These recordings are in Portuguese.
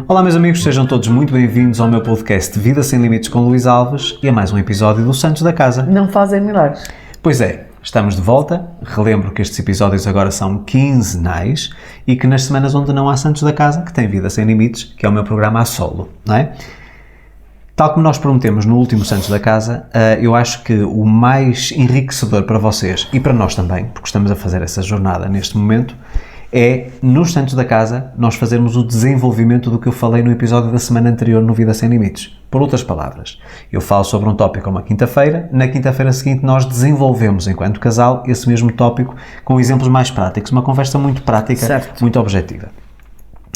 Olá meus amigos, sejam todos muito bem-vindos ao meu podcast Vida Sem Limites com Luís Alves e a mais um episódio do Santos da Casa. Não fazem milagres. Pois é, estamos de volta. Relembro que estes episódios agora são quinzenais e que nas semanas onde não há Santos da Casa, que tem Vida Sem Limites, que é o meu programa a solo, não é? Tal como nós prometemos no último Santos da Casa, eu acho que o mais enriquecedor para vocês e para nós também, porque estamos a fazer essa jornada neste momento, é, nos Santos da Casa, nós fazermos o desenvolvimento do que eu falei no episódio da semana anterior no Vida Sem Limites. Por outras palavras, eu falo sobre um tópico uma quinta-feira, na quinta-feira seguinte nós desenvolvemos, enquanto casal, esse mesmo tópico com exemplos mais práticos, uma conversa muito prática, certo, muito objetiva.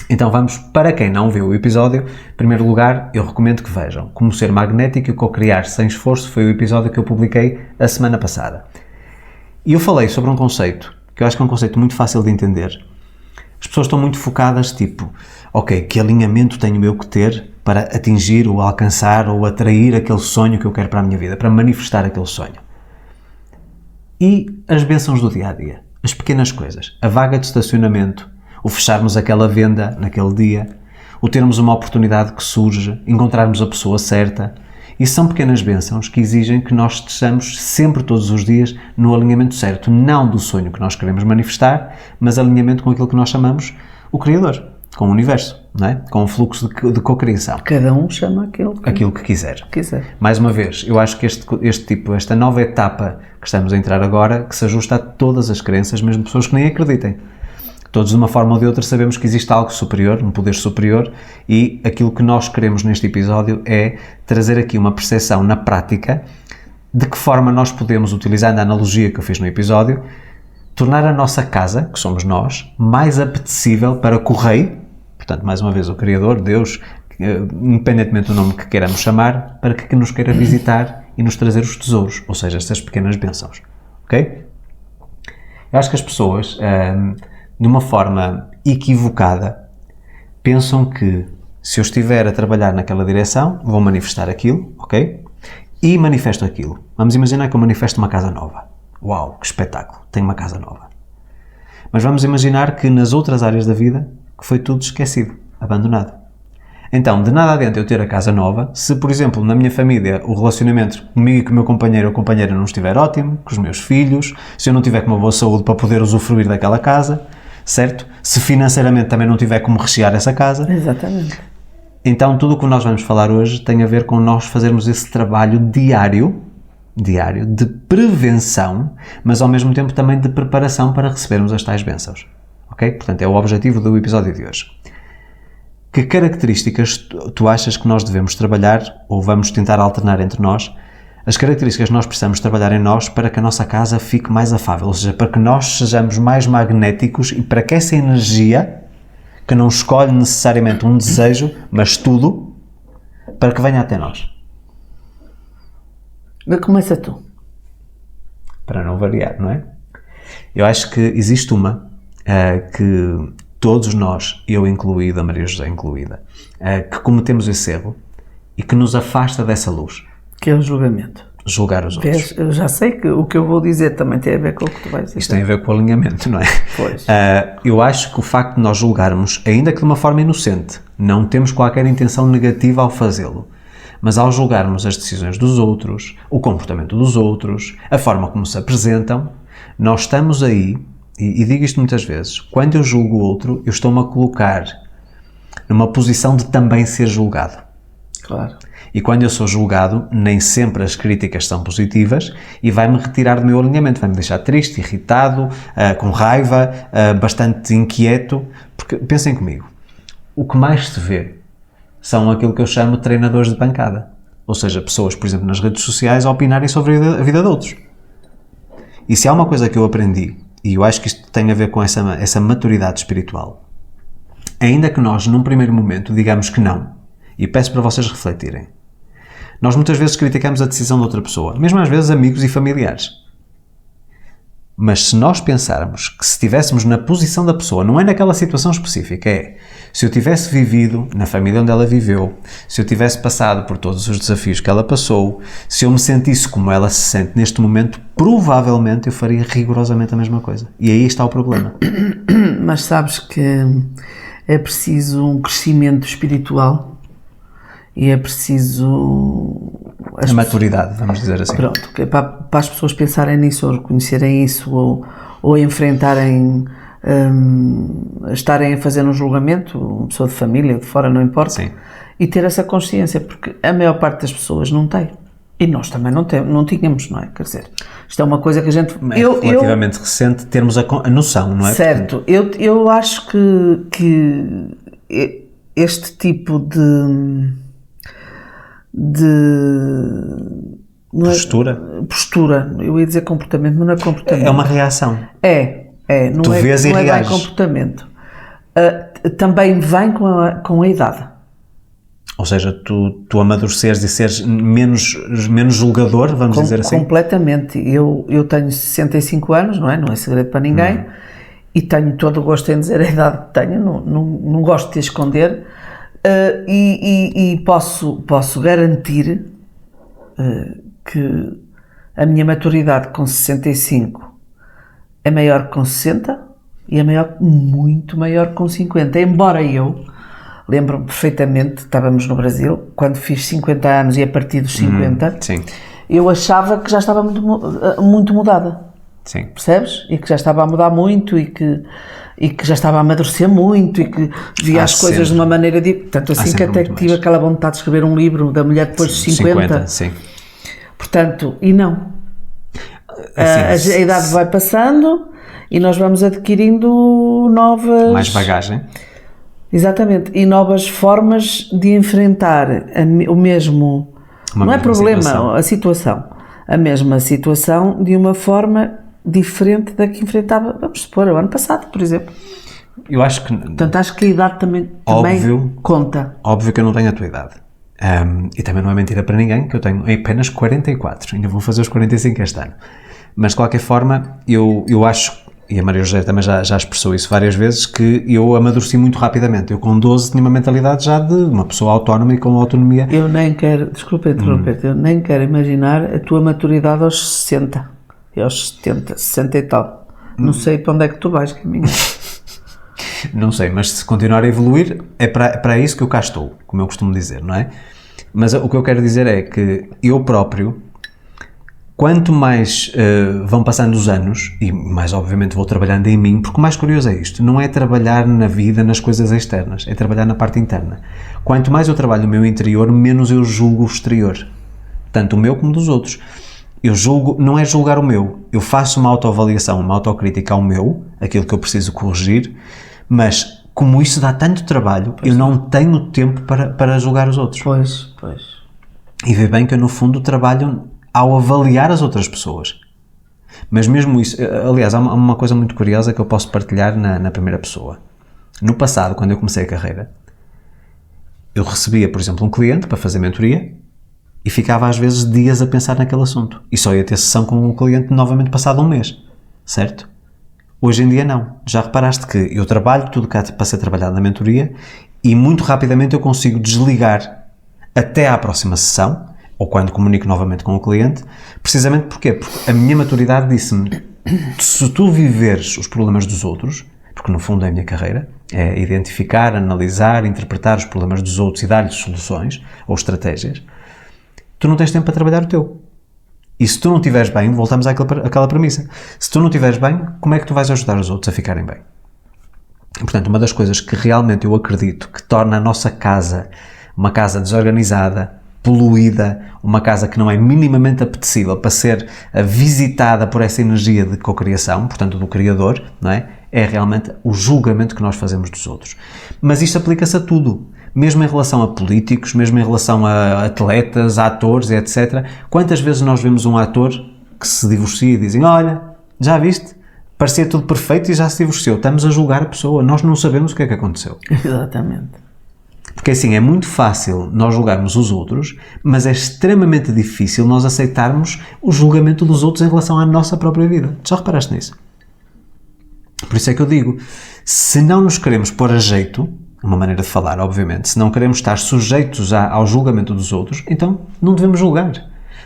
Então vamos, para quem não viu o episódio, em primeiro lugar, eu recomendo que vejam Como Ser Magnético e Co-Criar Sem Esforço, foi o episódio que eu publiquei a semana passada. E eu falei sobre um conceito, que eu acho que é um conceito muito fácil de entender. As pessoas estão muito focadas, tipo, ok, que alinhamento tenho eu que ter para atingir ou alcançar ou atrair aquele sonho que eu quero para a minha vida, para manifestar aquele sonho. E as bênçãos do dia-a-dia, as pequenas coisas, a vaga de estacionamento, o fecharmos aquela venda naquele dia, o termos uma oportunidade que surge, encontrarmos a pessoa certa. Isso são pequenas bênçãos que exigem que nós estejamos sempre, todos os dias, no alinhamento certo, não do sonho que nós queremos manifestar, mas alinhamento com aquilo que nós chamamos o Criador, com o Universo, não é? Com o fluxo de co-criação. Cada um chama aquilo que quiser. Mais uma vez, eu acho que esta nova etapa que estamos a entrar agora, que se ajusta a todas as crenças, mesmo pessoas que nem acreditem. Todos, de uma forma ou de outra, sabemos que existe algo superior, um poder superior, e aquilo que nós queremos neste episódio é trazer aqui uma percepção na prática de que forma nós podemos, utilizando a analogia que eu fiz no episódio, tornar a nossa casa, que somos nós, mais apetecível para que o Rei, portanto, mais uma vez, o Criador, Deus, independentemente do nome que queiramos chamar, para que nos queira visitar e nos trazer os tesouros, ou seja, estas pequenas bênçãos. Ok? Eu acho que as pessoas, de uma forma equivocada, pensam que se eu estiver a trabalhar naquela direção, vou manifestar aquilo, ok? E manifesto aquilo. Vamos imaginar que eu manifesto uma casa nova. Uau, que espetáculo, tenho uma casa nova. Mas vamos imaginar que nas outras áreas da vida, que foi tudo esquecido, abandonado. Então, de nada adianta eu ter a casa nova, se, por exemplo, na minha família, o relacionamento comigo e com o meu companheiro ou companheira não estiver ótimo, com os meus filhos, se eu não tiver com uma boa saúde para poder usufruir daquela casa, certo? Se financeiramente também não tiver como rechear essa casa. Exatamente. Então, tudo o que nós vamos falar hoje tem a ver com nós fazermos esse trabalho diário de prevenção, mas ao mesmo tempo também de preparação para recebermos as tais bênçãos. Ok? Portanto, é o objetivo do episódio de hoje. Que características tu achas que nós devemos trabalhar ou vamos tentar alternar entre nós? As características que nós precisamos trabalhar em nós para que a nossa casa fique mais afável, ou seja, para que nós sejamos mais magnéticos e para que essa energia, que não escolhe necessariamente um desejo, mas tudo, para que venha até nós. Começa tu. Para não variar, não é? Eu acho que existe uma que todos nós, eu incluído, a Maria José incluída, que cometemos esse erro e que nos afasta dessa luz. Que é o julgamento. Julgar os outros. Eu já sei que o que eu vou dizer também tem a ver com o que tu vais dizer. Isto tem a ver com o alinhamento, não é? Pois. Eu acho que o facto de nós julgarmos, ainda que de uma forma inocente, não temos qualquer intenção negativa ao fazê-lo, mas ao julgarmos as decisões dos outros, o comportamento dos outros, a forma como se apresentam, nós estamos aí, e digo isto muitas vezes, quando eu julgo o outro, eu estou-me a colocar numa posição de também ser julgado. Claro. E quando eu sou julgado, nem sempre as críticas são positivas e vai-me retirar do meu alinhamento, vai-me deixar triste, irritado, com raiva, bastante inquieto, porque pensem comigo, o que mais se vê são aquilo que eu chamo de treinadores de bancada, ou seja, pessoas, por exemplo, nas redes sociais a opinarem sobre a vida de outros. E se há uma coisa que eu aprendi, e eu acho que isto tem a ver com essa maturidade espiritual, ainda que nós num primeiro momento digamos que não, e peço para vocês refletirem, nós muitas vezes criticamos a decisão de outra pessoa, mesmo às vezes amigos e familiares. Mas se nós pensarmos que se estivéssemos na posição da pessoa, não é naquela situação específica, é se eu tivesse vivido na família onde ela viveu, se eu tivesse passado por todos os desafios que ela passou, se eu me sentisse como ela se sente neste momento, provavelmente eu faria rigorosamente a mesma coisa. E aí está o problema. Mas sabes que é preciso um crescimento espiritual e é preciso... A maturidade, vamos dizer assim. Pronto, que é para as pessoas pensarem nisso, ou reconhecerem isso, ou enfrentarem, estarem a fazer um julgamento, uma pessoa de família, de fora, não importa, Sim. e ter essa consciência, porque a maior parte das pessoas não tem. E nós também não tínhamos, não é? Quer dizer, isto é uma coisa que a gente... É relativamente recente termos a noção, não é? Certo, portanto, eu acho que este tipo de postura, eu ia dizer comportamento, mas não é comportamento. É uma reação. Não tu é, vês não e é bem reages. comportamento. Também vem com a idade. Ou seja, tu amadureceres e seres menos julgador, vamos dizer assim? Completamente. Eu tenho 65 anos, não é segredo para ninguém, e tenho todo o gosto em dizer a idade que tenho, não gosto de esconder, e posso garantir que a minha maturidade com 65 é maior que com 60 e é muito maior que com 50, embora eu lembro-me perfeitamente, estávamos no Brasil, quando fiz 50 anos e a partir dos 50, sim. Eu achava que já estava muito mudada. Sim. Percebes? E que já estava a mudar muito e que já estava a amadurecer muito e que via as coisas de uma maneira tanto assim que até tive aquela vontade de escrever um livro da mulher depois dos 50. Sim. Portanto, e não. Assim, a idade vai passando e nós vamos adquirindo novas... Mais bagagem. Exatamente, e novas formas de enfrentar o mesmo... não é problema, a situação. A mesma situação de uma forma diferente da que enfrentava, vamos supor, o ano passado, por exemplo. Eu acho que... Portanto, acho que a idade também conta. Óbvio que eu não tenho a tua idade. E também não é mentira para ninguém que eu tenho apenas 44. Ainda vou fazer os 45 este ano. Mas, de qualquer forma, eu acho... E a Maria José também já expressou isso várias vezes, que eu amadureci muito rapidamente. Eu com 12 tinha uma mentalidade já de uma pessoa autónoma e com autonomia. Eu nem quero, desculpa interromper-te, eu nem quero imaginar a tua maturidade aos 60, e aos 70, 60 e tal. Não sei para onde é que tu vais caminhar. Não sei, mas se continuar a evoluir, é para isso que eu cá estou, como eu costumo dizer, não é? Mas o que eu quero dizer é que eu próprio... Quanto mais vão passando os anos, e mais obviamente vou trabalhando em mim, porque o mais curioso é isto, não é trabalhar na vida, nas coisas externas, é trabalhar na parte interna. Quanto mais eu trabalho no meu interior, menos eu julgo o exterior, tanto o meu como dos outros. Eu julgo, não é julgar o meu, eu faço uma autoavaliação, uma autocrítica ao meu, aquilo que eu preciso corrigir, mas como isso dá tanto trabalho, eu não tenho tempo para julgar os outros. Pois. E vê bem que eu no fundo trabalho... ao avaliar as outras pessoas. Mas mesmo isso, aliás, há uma coisa muito curiosa que eu posso partilhar na primeira pessoa. No passado, quando eu comecei a carreira, eu recebia, por exemplo, um cliente para fazer mentoria e ficava às vezes dias a pensar naquele assunto. E só ia ter sessão com o cliente novamente passado um mês. Certo? Hoje em dia não. Já reparaste que eu trabalho tudo que há para ser trabalhado na mentoria e muito rapidamente eu consigo desligar até à próxima sessão, ou quando comunico novamente com o cliente, precisamente porquê? Porque a minha maturidade disse-me, se tu viveres os problemas dos outros, porque no fundo é a minha carreira, é identificar, analisar, interpretar os problemas dos outros e dar-lhes soluções ou estratégias, tu não tens tempo para trabalhar o teu. E se tu não estiveres bem, voltamos àquela premissa, se tu não estiveres bem, como é que tu vais ajudar os outros a ficarem bem? Portanto, uma das coisas que realmente eu acredito que torna a nossa casa uma casa desorganizada, poluída, uma casa que não é minimamente apetecível para ser visitada por essa energia de cocriação, portanto do Criador, não é? É realmente o julgamento que nós fazemos dos outros. Mas isto aplica-se a tudo, mesmo em relação a políticos, mesmo em relação a atletas, a atores, etc. Quantas vezes nós vemos um ator que se divorcia e dizem, olha, já viste? Parecia tudo perfeito e já se divorciou. Estamos a julgar a pessoa, nós não sabemos o que é que aconteceu. Exatamente. Porque assim, é muito fácil nós julgarmos os outros, mas é extremamente difícil nós aceitarmos o julgamento dos outros em relação à nossa própria vida. Já reparaste nisso? Por isso é que eu digo, se não nos queremos pôr a jeito, uma maneira de falar, obviamente, se não queremos estar sujeitos ao julgamento dos outros, então não devemos julgar.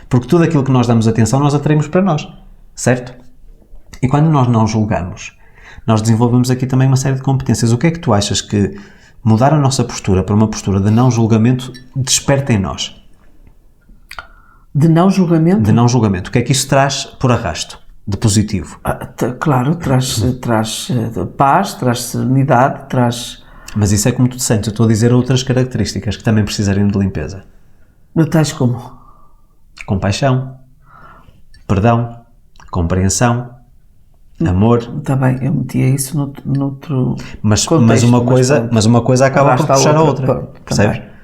Porque tudo aquilo que nós damos atenção, nós atraímos para nós. Certo? E quando nós não julgamos, nós desenvolvemos aqui também uma série de competências. O que é que tu achas que mudar a nossa postura para uma postura de não julgamento desperta em nós. De não julgamento? De não julgamento. O que é que isso traz por arrasto? De positivo? Claro, traz paz, traz serenidade, traz... Mas isso é como tu sentes. Eu estou a dizer outras características que também precisariam de limpeza. Tais como? Compaixão, perdão, compreensão, amor. Está bem, eu metia isso noutro mas contexto, uma coisa acaba por puxar a outra. Percebes? Também.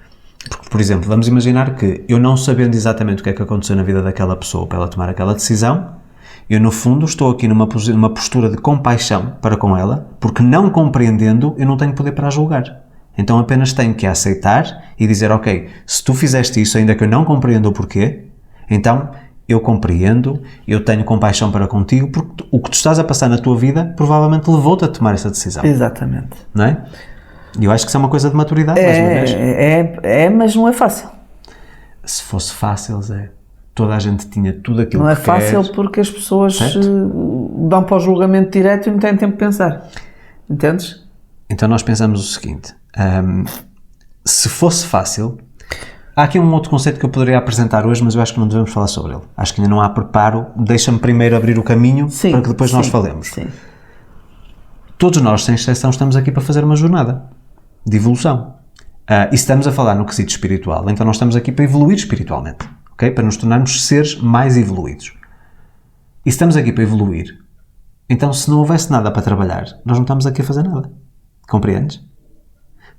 Porque, por exemplo, vamos imaginar que eu não sabendo exatamente o que é que aconteceu na vida daquela pessoa para ela tomar aquela decisão, eu no fundo estou aqui numa postura de compaixão para com ela, porque não compreendendo eu não tenho poder para a julgar. Então apenas tenho que a aceitar e dizer, ok, se tu fizeste isso ainda que eu não compreendo o porquê, então eu compreendo, eu tenho compaixão para contigo, porque o que tu estás a passar na tua vida provavelmente levou-te a tomar essa decisão. Exatamente. Não é? E eu acho que isso é uma coisa de maturidade, mais uma vez. Mas não é fácil. Se fosse fácil, Zé, toda a gente tinha tudo aquilo não que é fácil quer. Porque as pessoas dão para o julgamento direto e não têm tempo de pensar. Entendes? Então nós pensamos o seguinte, se fosse fácil, há aqui um outro conceito que eu poderia apresentar hoje, mas eu acho que não devemos falar sobre ele. Acho que ainda não há preparo, deixa-me primeiro abrir o caminho para que depois nós falemos. Sim. Todos nós, sem exceção, estamos aqui para fazer uma jornada de evolução. E estamos a falar no quesito espiritual, então nós estamos aqui para evoluir espiritualmente, okay? Para nos tornarmos seres mais evoluídos. E se estamos aqui para evoluir, então se não houvesse nada para trabalhar, nós não estamos aqui a fazer nada. Compreendes?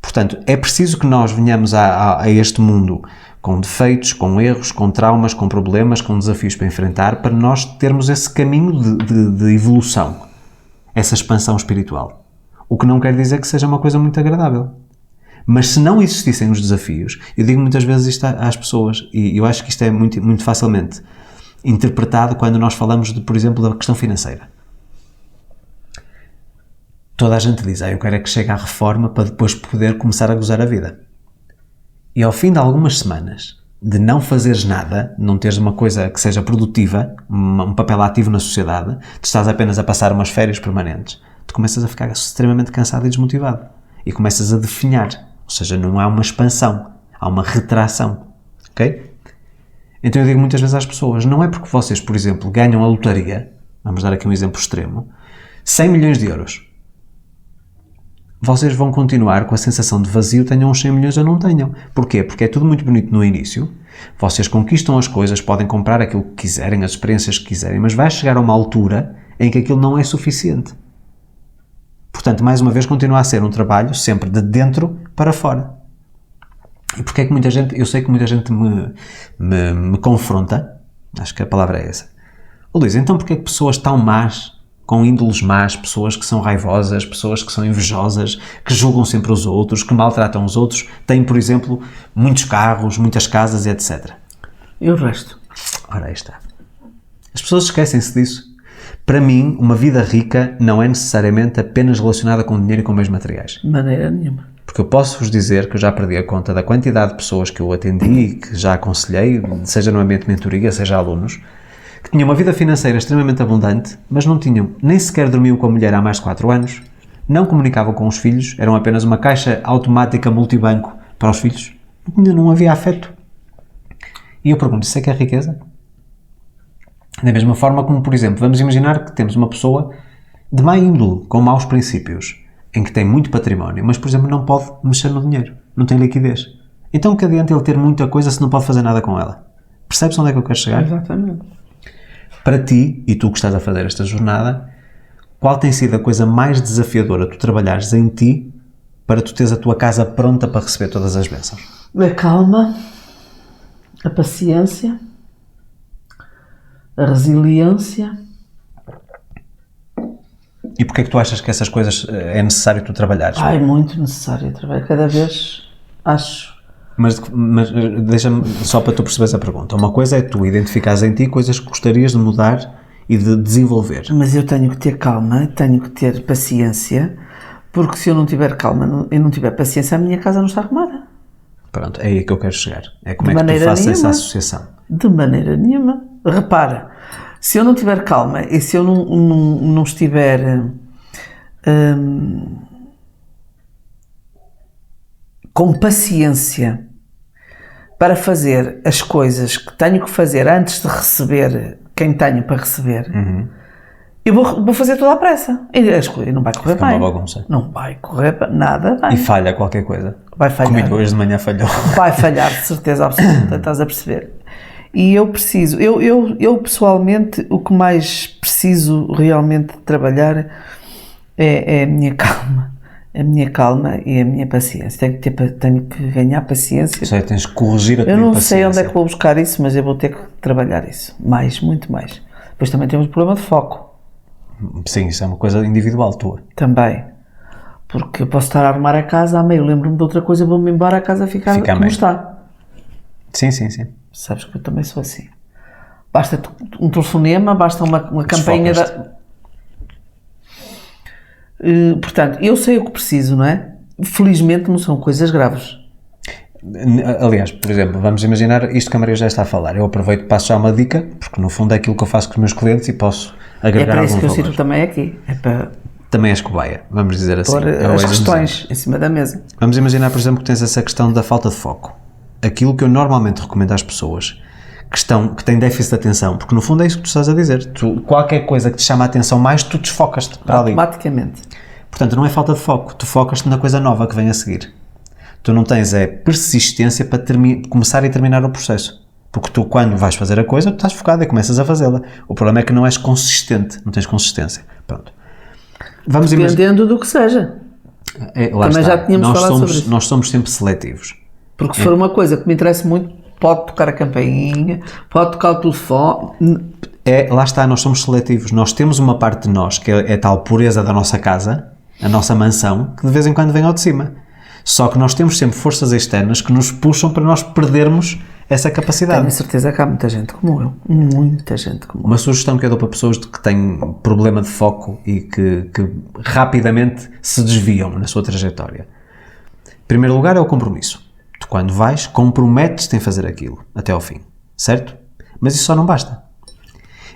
Portanto, é preciso que nós venhamos a este mundo com defeitos, com erros, com traumas, com problemas, com desafios para enfrentar, para nós termos esse caminho de evolução, essa expansão espiritual. O que não quer dizer que seja uma coisa muito agradável. Mas se não existissem os desafios, eu digo muitas vezes isto às pessoas, e eu acho que isto é muito, muito facilmente interpretado quando nós falamos, por exemplo, da questão financeira. Toda a gente diz, eu quero é que chegue à reforma para depois poder começar a gozar a vida. E ao fim de algumas semanas de não fazeres nada, não teres uma coisa que seja produtiva, um papel ativo na sociedade, tu estás apenas a passar umas férias permanentes, tu começas a ficar extremamente cansado e desmotivado. E começas a definhar. Ou seja, não há uma expansão, há uma retração. Ok? Então eu digo muitas vezes às pessoas, não é porque vocês, por exemplo, ganham a lotaria, vamos dar aqui um exemplo extremo, 100 milhões de euros. Vocês vão continuar com a sensação de vazio, tenham uns 100 milhões ou não tenham. Porquê? Porque é tudo muito bonito no início, vocês conquistam as coisas, podem comprar aquilo que quiserem, as experiências que quiserem, mas vai chegar a uma altura em que aquilo não é suficiente. Portanto, mais uma vez, continua a ser um trabalho sempre de dentro para fora. E porque é que muita gente, eu sei que muita gente me confronta, acho que a palavra é essa. Luís, então porque é que pessoas tão más, com índoles más, pessoas que são raivosas, pessoas que são invejosas, que julgam sempre os outros, que maltratam os outros, têm, por exemplo, muitos carros, muitas casas, etc. E o resto? Ora, aí está. As pessoas esquecem-se disso. Para mim, uma vida rica não é necessariamente apenas relacionada com dinheiro e com bens materiais. De maneira nenhuma. Porque eu posso-vos dizer que eu já perdi a conta da quantidade de pessoas que eu atendi e que já aconselhei, seja no ambiente de mentoria, seja alunos, que tinham uma vida financeira extremamente abundante, mas não tinham, nem sequer dormiam com a mulher há mais de 4 anos, não comunicavam com os filhos, eram apenas uma caixa automática multibanco para os filhos, não havia afeto. E eu pergunto, isso é que é riqueza? Da mesma forma como, por exemplo, vamos imaginar que temos uma pessoa de má índole, com maus princípios, em que tem muito património, mas, por exemplo, não pode mexer no dinheiro, não tem liquidez. Então, que adianta ele ter muita coisa se não pode fazer nada com ela? Percebes onde é que eu quero chegar? Exatamente. Para ti, e tu que estás a fazer esta jornada, qual tem sido a coisa mais desafiadora tu trabalhares em ti para tu teres a tua casa pronta para receber todas as bênçãos? A calma, a paciência, a resiliência. E porquê é que tu achas que essas coisas é necessário tu trabalhares? É muito necessário trabalhar. Cada vez acho. Mas deixa-me, só para tu perceberes a pergunta. Uma coisa é tu identificares em ti coisas que gostarias de mudar e de desenvolver. Mas eu tenho que ter calma, tenho que ter paciência, porque se eu não tiver calma e não tiver paciência, a minha casa não está arrumada. Pronto, é aí que eu quero chegar. É como é que tu fazes essa associação. De maneira nenhuma. Repara, se eu não tiver calma e se eu não estiver com paciência para fazer as coisas que tenho que fazer antes de receber quem tenho para receber, eu vou fazer toda a pressa. E não vai correr Fica bem. uma bagunça. Não vai correr nada bem. E falha qualquer coisa. Vai falhar. Comigo hoje de manhã falhou. Vai falhar, de certeza absoluta, estás a perceber? E eu preciso, eu pessoalmente, o que mais preciso realmente de trabalhar é a minha calma. A minha calma e a minha paciência. Tenho que ganhar paciência. Ou seja, tens que corrigir a tua Eu não impaciência. sei onde é que vou buscar isso, mas eu vou ter que trabalhar isso. Muito mais. Depois também temos o problema de foco. Sim, isso é uma coisa individual tua. Também. Porque eu posso estar a arrumar a casa, a meio lembro-me de outra coisa, vou-me embora, a casa ficar como meio. está. Sim. Sabes que eu também sou assim. Basta um telefonema, basta uma campainha da... portanto, eu sei o que preciso, não é? Felizmente não são coisas graves. Aliás, por exemplo, vamos imaginar isto que a Maria já está a falar. Eu aproveito e passo já uma dica, porque no fundo é aquilo que eu faço com os meus clientes e posso agregar algum valor. É para isso que eu sirvo também aqui. É para Também és cobaia, vamos dizer assim. pôr as questões em cima da mesa. Vamos imaginar, por exemplo, que tens essa questão da falta de foco. Aquilo que eu normalmente recomendo às pessoas que têm déficit de atenção, porque no fundo é isso que tu estás a dizer. Qualquer coisa que te chama a atenção mais, tu desfocas-te para ali. Automaticamente. Portanto, não é falta de foco, tu focas-te na coisa nova que vem a seguir. Tu não tens persistência para começar e terminar o processo. Porque tu, quando vais fazer a coisa, tu estás focado e começas a fazê-la. O problema é que não és consistente, não tens consistência. Pronto. Dependendo do que seja. Também já tínhamos falado sobre isso. Nós somos sempre seletivos. Porque se for uma coisa que me interessa muito, pode tocar a campainha, pode tocar o telefone. Lá está, nós somos seletivos. Nós temos uma parte de nós, que é a tal pureza da nossa casa, a nossa mansão, que de vez em quando vem ao de cima. Só que nós temos sempre forças externas que nos puxam para nós perdermos essa capacidade. Tenho certeza que há muita gente como eu. Muita gente como eu. Uma sugestão que eu dou para pessoas que têm problema de foco e que rapidamente se desviam na sua trajetória. Em primeiro lugar é o compromisso. Tu, quando vais, comprometes-te em fazer aquilo até ao fim, certo? Mas isso só não basta.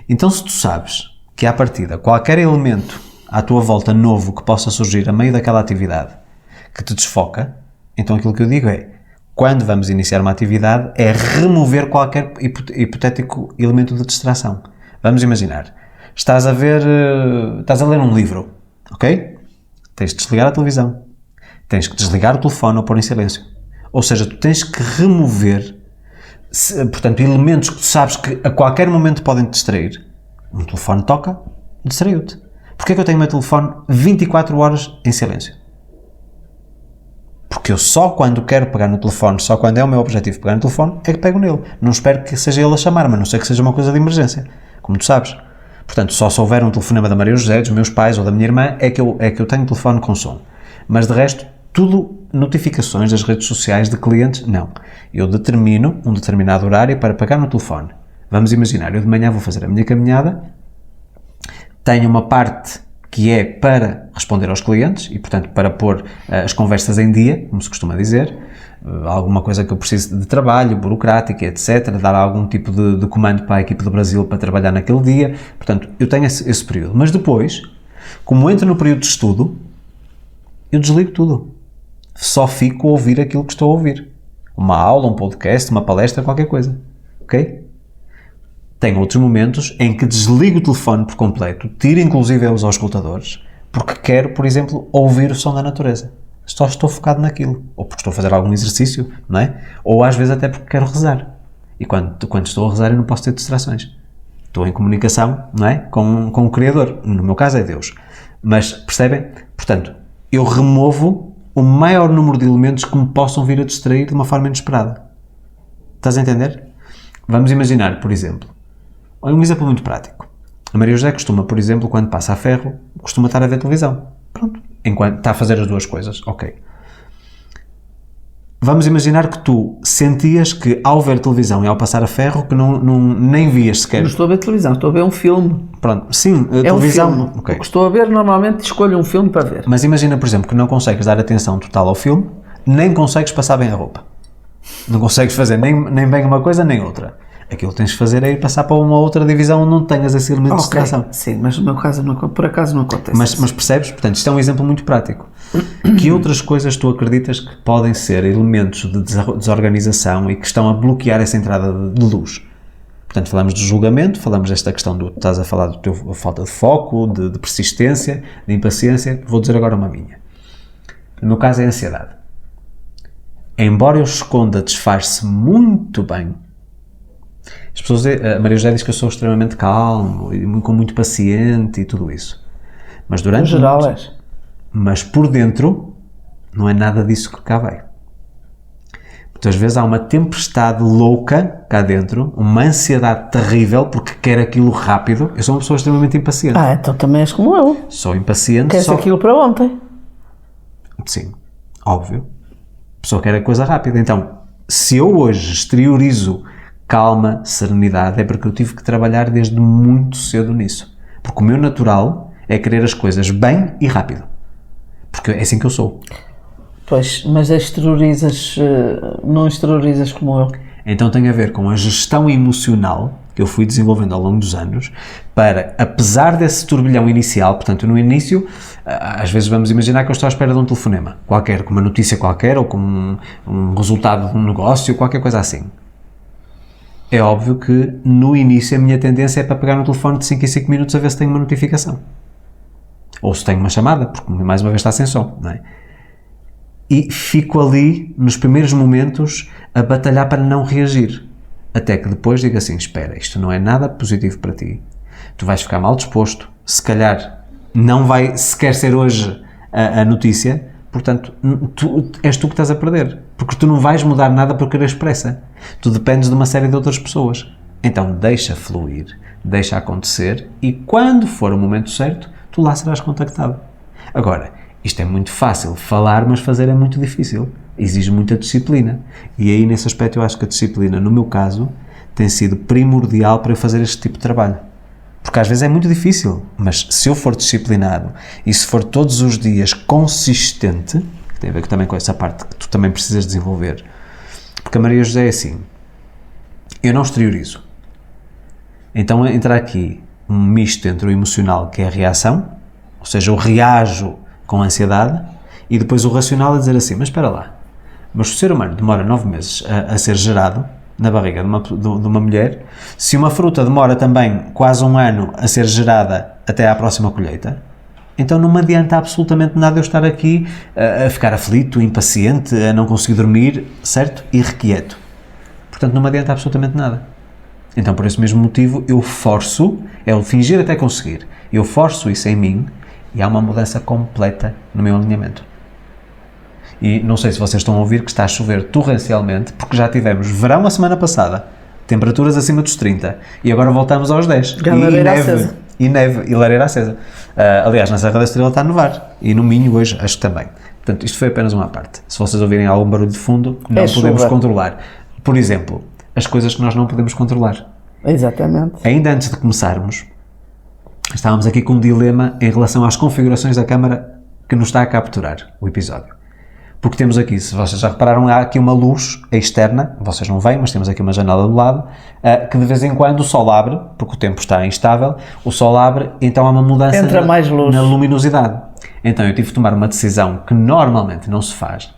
Então, se tu sabes que à partida qualquer elemento à tua volta novo que possa surgir a meio daquela atividade que te desfoca, então aquilo que eu digo é, quando vamos iniciar uma atividade, é remover qualquer hipotético elemento de distração. Vamos imaginar, estás a ler um livro, ok? Tens de desligar a televisão, tens que desligar o telefone ou pôr em silêncio. Ou seja, tu tens que remover, portanto, elementos que tu sabes que a qualquer momento podem te distrair. Um telefone toca, distraiu-te. Porquê é que eu tenho o meu telefone 24 horas em silêncio? Porque eu só quando quero pegar no telefone, só quando é o meu objetivo pegar no telefone, é que pego nele. Não espero que seja ele a chamar-me, a não ser que seja uma coisa de emergência, como tu sabes. Portanto, só se houver um telefonema da Maria José, dos meus pais ou da minha irmã, é que eu tenho telefone com som. Mas de resto, tudo notificações das redes sociais de clientes, não. Eu determino um determinado horário para pegar no telefone. Vamos imaginar, eu de manhã vou fazer a minha caminhada, tenho uma parte que é para responder aos clientes e, portanto, para pôr as conversas em dia, como se costuma dizer, alguma coisa que eu preciso de trabalho, burocrática, etc., dar algum tipo de comando para a equipe do Brasil para trabalhar naquele dia. Portanto, eu tenho esse período. Mas depois, como entro no período de estudo, eu desligo tudo. Só fico a ouvir aquilo que estou a ouvir. Uma aula, um podcast, uma palestra, qualquer coisa. Ok? Tenho outros momentos em que desligo o telefone por completo, tiro inclusive os auscultadores, porque quero, por exemplo, ouvir o som da natureza. Só estou focado naquilo. Ou porque estou a fazer algum exercício, não é? Ou às vezes até porque quero rezar. E quando estou a rezar eu não posso ter distrações. Estou em comunicação, não é? Com o Criador. No meu caso é Deus. Mas, percebem? Portanto, eu removo o maior número de elementos que me possam vir a distrair de uma forma inesperada. Estás a entender? Vamos imaginar, por exemplo, um exemplo muito prático. A Maria José costuma, por exemplo, quando passa a ferro, costuma estar a ver televisão. Pronto. Enquanto está a fazer as duas coisas. Ok. Vamos imaginar que tu sentias que ao ver televisão e ao passar a ferro que nem vias sequer. Não estou a ver televisão, estou a ver um filme. Pronto. Sim, é televisão. Um filme. Okay. O que estou a ver, normalmente escolho um filme para ver. Mas imagina, por exemplo, que não consegues dar atenção total ao filme, nem consegues passar bem a roupa. Não consegues fazer nem bem uma coisa nem outra. Aquilo que tens de fazer é ir passar para uma outra divisão onde não tenhas esse elemento de distração. Sim, mas no meu caso, por acaso, não acontece. Mas percebes? Portanto, isto é um exemplo muito prático. Que outras coisas tu acreditas que podem ser elementos de desorganização e que estão a bloquear essa entrada de luz? Portanto, falamos do julgamento, falamos desta questão estás a falar da tua falta de foco, de persistência, de impaciência. Vou dizer agora uma minha. No meu caso é a ansiedade. Embora eu esconda disfarce muito bem, as pessoas, a Maria José diz que eu sou extremamente calmo e muito paciente e tudo isso. Mas durante... No geral és. Mas por dentro, não é nada disso que cá vai. Muitas vezes há uma tempestade louca cá dentro, uma ansiedade terrível, porque quer aquilo rápido. Eu sou uma pessoa extremamente impaciente. Então também és como eu. Sou impaciente. Queres aquilo para ontem? Sim, óbvio. A pessoa quer a coisa rápida. Então, se eu hoje exteriorizo calma, serenidade, é porque eu tive que trabalhar desde muito cedo nisso. Porque o meu natural é querer as coisas bem e rápido. Porque é assim que eu sou. Pois, mas não exteriorizas como eu. Então tem a ver com a gestão emocional que eu fui desenvolvendo ao longo dos anos para, apesar desse turbilhão inicial, portanto, no início, às vezes vamos imaginar que eu estou à espera de um telefonema qualquer, com uma notícia qualquer ou com um resultado de um negócio, qualquer coisa assim. É óbvio que, no início, a minha tendência é para pegar no telefone de 5 em 5 minutos a ver se tenho uma notificação. Ou se tenho uma chamada, porque mais uma vez está sem som, não é? E fico ali, nos primeiros momentos, a batalhar para não reagir. Até que depois digo assim, espera, isto não é nada positivo para ti. Tu vais ficar mal disposto, se calhar não vai sequer ser hoje a notícia, portanto, és tu que estás a perder. Porque tu não vais mudar nada por querer pressa. Tu dependes de uma série de outras pessoas. Então deixa fluir, deixa acontecer e quando for o momento certo, tu lá serás contactado. Agora, isto é muito fácil falar, mas fazer é muito difícil. Exige muita disciplina. E aí, nesse aspecto, eu acho que a disciplina, no meu caso, tem sido primordial para eu fazer este tipo de trabalho. Porque às vezes é muito difícil, mas se eu for disciplinado e se for todos os dias consistente, que tem a ver também com essa parte que tu também precisas desenvolver, porque a Maria José é assim, eu não exteriorizo. Então entra aqui um misto entre o emocional, que é a reação, ou seja, eu reajo com ansiedade, e depois o racional a dizer assim, mas espera lá, mas o ser humano demora 9 meses a ser gerado na barriga de uma mulher, se uma fruta demora também quase 1 ano a ser gerada até à próxima colheita, então não me adianta absolutamente nada eu estar aqui a ficar aflito, impaciente, a não conseguir dormir, certo? Irrequieto. Portanto, não me adianta absolutamente nada. Então, por esse mesmo motivo, eu forço, é o fingir até conseguir, eu forço isso em mim e há uma mudança completa no meu alinhamento. E não sei se vocês estão a ouvir que está a chover torrencialmente, porque já tivemos verão a semana passada, temperaturas acima dos 30, e agora voltamos aos 10. E neve, e lareira acesa. Aliás, na Serra da Estrela está a nevar, e no Minho hoje, acho que também. Portanto, isto foi apenas uma parte. Se vocês ouvirem algum barulho de fundo, não podemos controlar. Por exemplo, as coisas que nós não podemos controlar. Exatamente. Ainda antes de começarmos, estávamos aqui com um dilema em relação às configurações da câmara que nos está a capturar o episódio. Porque temos aqui, se vocês já repararam, há aqui uma luz externa, vocês não veem, mas temos aqui uma janela do lado, que de vez em quando o sol abre, porque o tempo está instável, o sol abre, então há uma mudança na luminosidade. Então eu tive de tomar uma decisão que normalmente não se faz.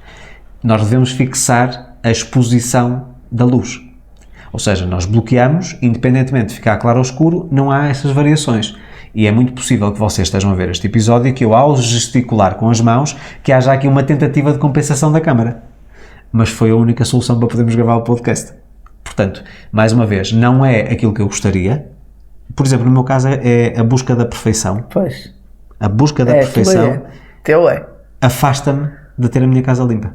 Nós devemos fixar a exposição da luz. Ou seja, nós bloqueamos, independentemente de ficar claro ou escuro, não há essas variações. E é muito possível que vocês estejam a ver este episódio e que eu, ao gesticular com as mãos, que haja aqui uma tentativa de compensação da câmara. Mas foi a única solução para podermos gravar o podcast. Portanto, mais uma vez, não é aquilo que eu gostaria. Por exemplo, no meu caso é a busca da perfeição. Pois. A busca da perfeição afasta-me de ter a minha casa limpa.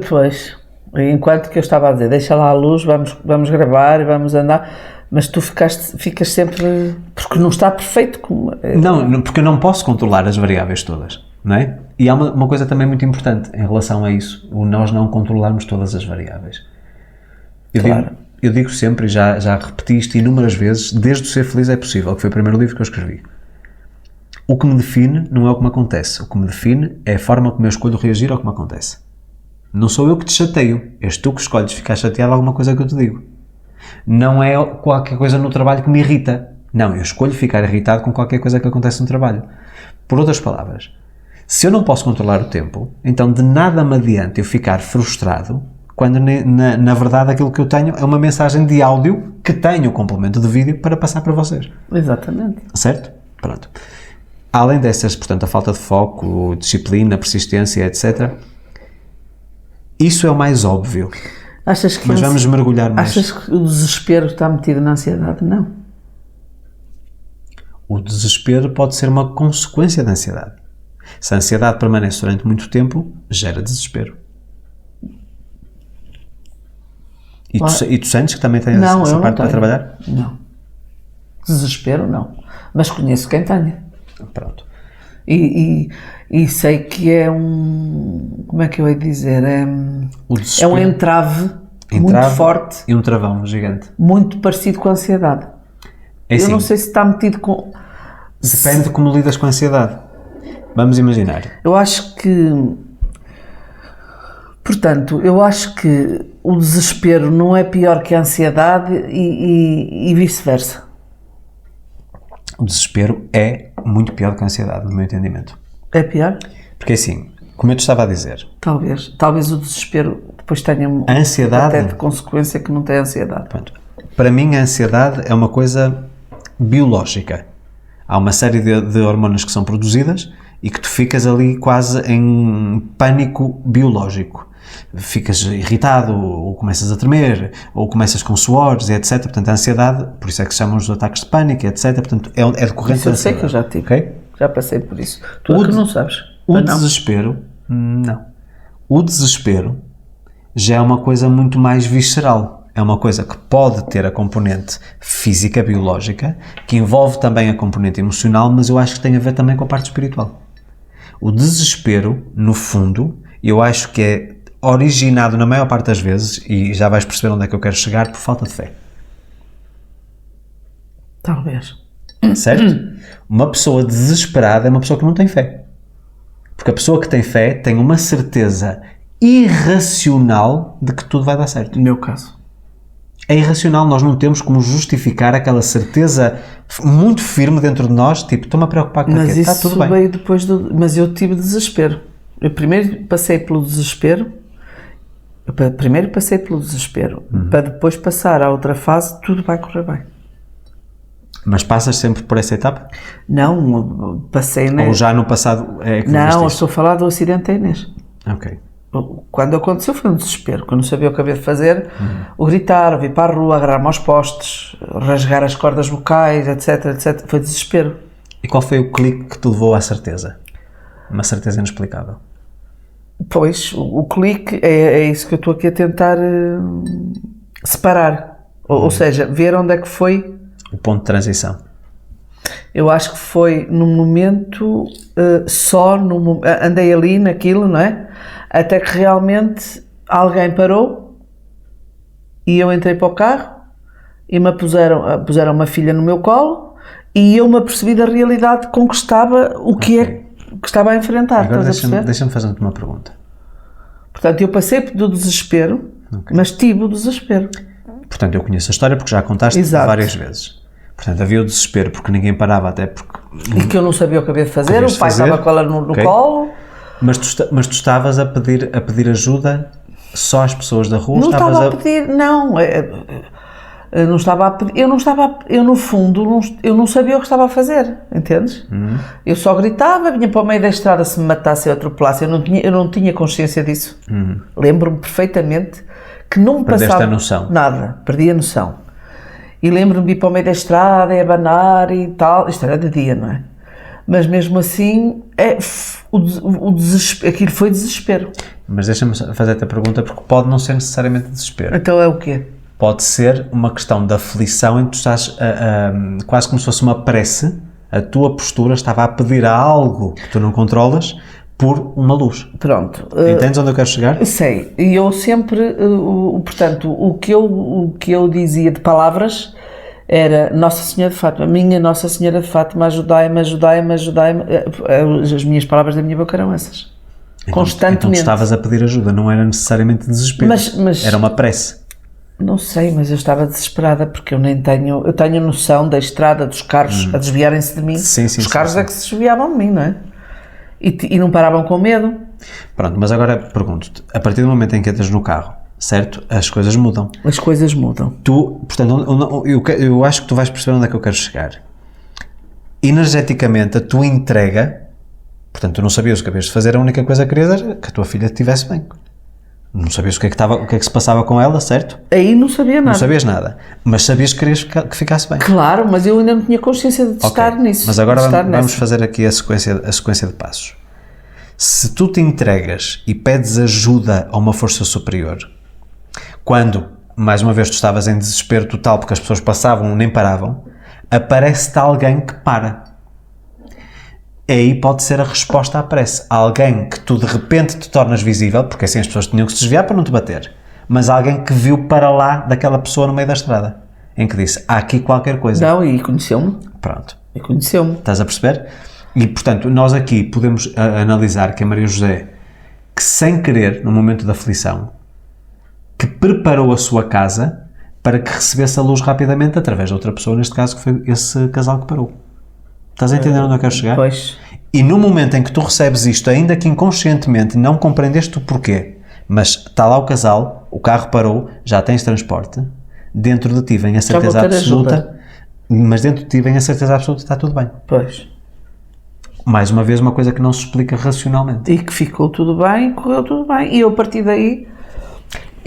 Pois. Enquanto que eu estava a dizer, deixa lá a luz, vamos gravar, vamos andar... Mas tu ficas sempre... Porque não está perfeito como... Não, porque eu não posso controlar as variáveis todas, não é? E há uma coisa também muito importante em relação a isso, nós não controlarmos todas as variáveis. Eu digo sempre, e já repeti isto inúmeras vezes, desde o Ser Feliz é Possível, que foi o primeiro livro que eu escrevi. O que me define não é o que me acontece, o que me define é a forma como eu escolho reagir ao que me acontece. Não sou eu que te chateio, és tu que escolhes ficar chateado a alguma coisa que eu te digo. Não é qualquer coisa no trabalho que me irrita. Não, eu escolho ficar irritado com qualquer coisa que acontece no trabalho. Por outras palavras, se eu não posso controlar o tempo, então de nada me adianta eu ficar frustrado quando na verdade aquilo que eu tenho é uma mensagem de áudio que tem o complemento de vídeo para passar para vocês. Exatamente. Certo? Pronto. Além dessas, portanto, a falta de foco, disciplina, persistência, etc., isso é o mais óbvio. Mas vamos mergulhar mais. Achas que o desespero está metido na ansiedade? Não. O desespero pode ser uma consequência da ansiedade. Se a ansiedade permanece durante muito tempo, gera desespero. E tu sentes que também tens essa parte para trabalhar? Não. Desespero, não. Mas conheço quem tenha. Pronto. E sei que é como é que eu ia dizer? É um entrave muito forte. E um travão gigante. Muito parecido com a ansiedade. Eu não sei se está metido com... Depende de como lidas com a ansiedade. Vamos imaginar. Eu acho que... Portanto, eu acho que o desespero não é pior que a ansiedade e vice-versa. O desespero é muito pior do que a ansiedade, no meu entendimento. É pior? Porque assim, como eu te estava a dizer... Talvez o desespero depois tenha a ansiedade, até de consequência que não tem ansiedade. Pronto. Para mim, a ansiedade é uma coisa biológica. Há uma série de hormonas que são produzidas e que tu ficas ali quase em pânico biológico. Ficas irritado, ou começas a tremer, ou começas com suores, etc. Portanto, a ansiedade, por isso é que se chamam os ataques de pânico, etc. Portanto, é decorrente da ansiedade. Eu sei que eu já tive, okay? Já passei por isso. Tu é que não sabes. O desespero, não. O desespero já é uma coisa muito mais visceral. É uma coisa que pode ter a componente física, biológica, que envolve também a componente emocional, mas eu acho que tem a ver também com a parte espiritual. O desespero, no fundo, eu acho que é originado na maior parte das vezes, e já vais perceber onde é que eu quero chegar, por falta de fé. Talvez. Certo? Uma pessoa desesperada é uma pessoa que não tem fé. Porque a pessoa que tem fé tem uma certeza irracional de que tudo vai dar certo. No meu caso. É irracional, nós não temos como justificar aquela certeza muito firme dentro de nós, tipo, estou-me a preocupar com aquilo, está tudo bem. Mas isso veio depois Mas eu tive desespero. Eu primeiro passei pelo desespero, para depois passar à outra fase, tudo vai correr bem. Mas passas sempre por essa etapa? Não, passei... Ou já no passado é que não, eu estou a falar do acidente da Inês. Ok. Quando aconteceu foi um desespero, quando não sabia o que havia de fazer, o gritar, o vir para a rua, agarrar-me aos postes, rasgar as cordas vocais, etc, etc, foi desespero. E qual foi o clique que te levou à certeza? Uma certeza inexplicável. Pois, o clique é isso que eu estou aqui a tentar separar, ou seja, ver onde é que foi... O ponto de transição. Eu acho que foi num momento, andei ali naquilo, não é? Até que realmente alguém parou e eu entrei para o carro e puseram uma filha no meu colo e eu me apercebi da realidade com que estava, o que é que estava a enfrentar. Agora deixa-me fazer-te uma pergunta. Portanto, eu passei do desespero, mas tive o desespero. Portanto, eu conheço a história porque já a contaste várias vezes. Portanto, havia o desespero porque ninguém parava, até porque... E que eu não sabia o que havia de fazer, o pai estava com ela no colo... Mas tu estavas a pedir ajuda só às pessoas da rua? Não estava a pedir, não. Eu não estava a pedir, eu no fundo, eu não sabia o que estava a fazer, entendes? Eu só gritava, vinha para o meio da estrada se me matasse ou atropelasse, eu não tinha consciência disso. Lembro-me perfeitamente que não me passava... Perdeste a noção? Nada, perdi a noção. E lembro-me de ir para o meio da estrada e abanar e tal, isto era de dia, não é? Mas mesmo assim, o desespero, aquilo foi desespero. Mas deixa-me fazer-te a pergunta, porque pode não ser necessariamente desespero. Então é o quê? Pode ser uma questão de aflição em que tu estás quase como se fosse uma prece, a tua postura estava a pedir a algo que tu não controlas por uma luz. Pronto. Entendes onde eu quero chegar? Sei. E eu sempre, portanto, o que eu dizia de palavras era Nossa Senhora de Fátima, minha Nossa Senhora de Fátima, ajudai-me, ajudai-me, ajudai-me. As minhas palavras da minha boca eram essas. Constantemente. Então tu estavas a pedir ajuda, não era necessariamente desespero. Mas era uma prece. Não sei, mas eu estava desesperada porque eu nem tenho... Eu tenho noção da estrada, dos carros a desviarem-se de mim. Sim, Os carros é que se desviavam de mim, não é? E não paravam com medo. Pronto, mas agora pergunto-te, a partir do momento em que entras no carro, certo? As coisas mudam. As coisas mudam. Tu, portanto, eu acho que tu vais perceber onde é que eu quero chegar. Energeticamente, a tua entrega, portanto, tu não sabias o que havias de fazer, a única coisa que querias era que a tua filha estivesse bem. Não sabias o que é que se passava com ela, certo? Aí não sabia nada. Não sabias nada, mas sabias que querias que ficasse bem. Claro, mas eu ainda não tinha consciência de estar nisso. Mas agora vamos fazer aqui a sequência de passos. Se tu te entregas e pedes ajuda a uma força superior, quando, mais uma vez, tu estavas em desespero total porque as pessoas passavam nem paravam, aparece-te alguém que para. Aí pode ser a resposta à prece. Alguém que tu de repente te tornas visível, porque assim as pessoas tinham que se desviar para não te bater, mas alguém que viu para lá daquela pessoa no meio da estrada, em que disse, há aqui qualquer coisa. Não, e conheceu-me. Pronto. E conheceu-me. Estás a perceber? E, portanto, nós aqui podemos analisar que a Maria José, que sem querer, no momento da aflição, que preparou a sua casa para que recebesse a luz rapidamente através de outra pessoa, neste caso que foi esse casal que parou. Estás a entender onde eu quero chegar? Pois. E no momento em que tu recebes isto, ainda que inconscientemente não compreendeste o porquê, mas está lá o casal, o carro parou, já tens transporte, dentro de ti vem a certeza absoluta, mas dentro de ti vem a certeza absoluta que está tudo bem. Pois. Mais uma vez, uma coisa que não se explica racionalmente. E que ficou tudo bem, correu tudo bem. E eu, a partir daí,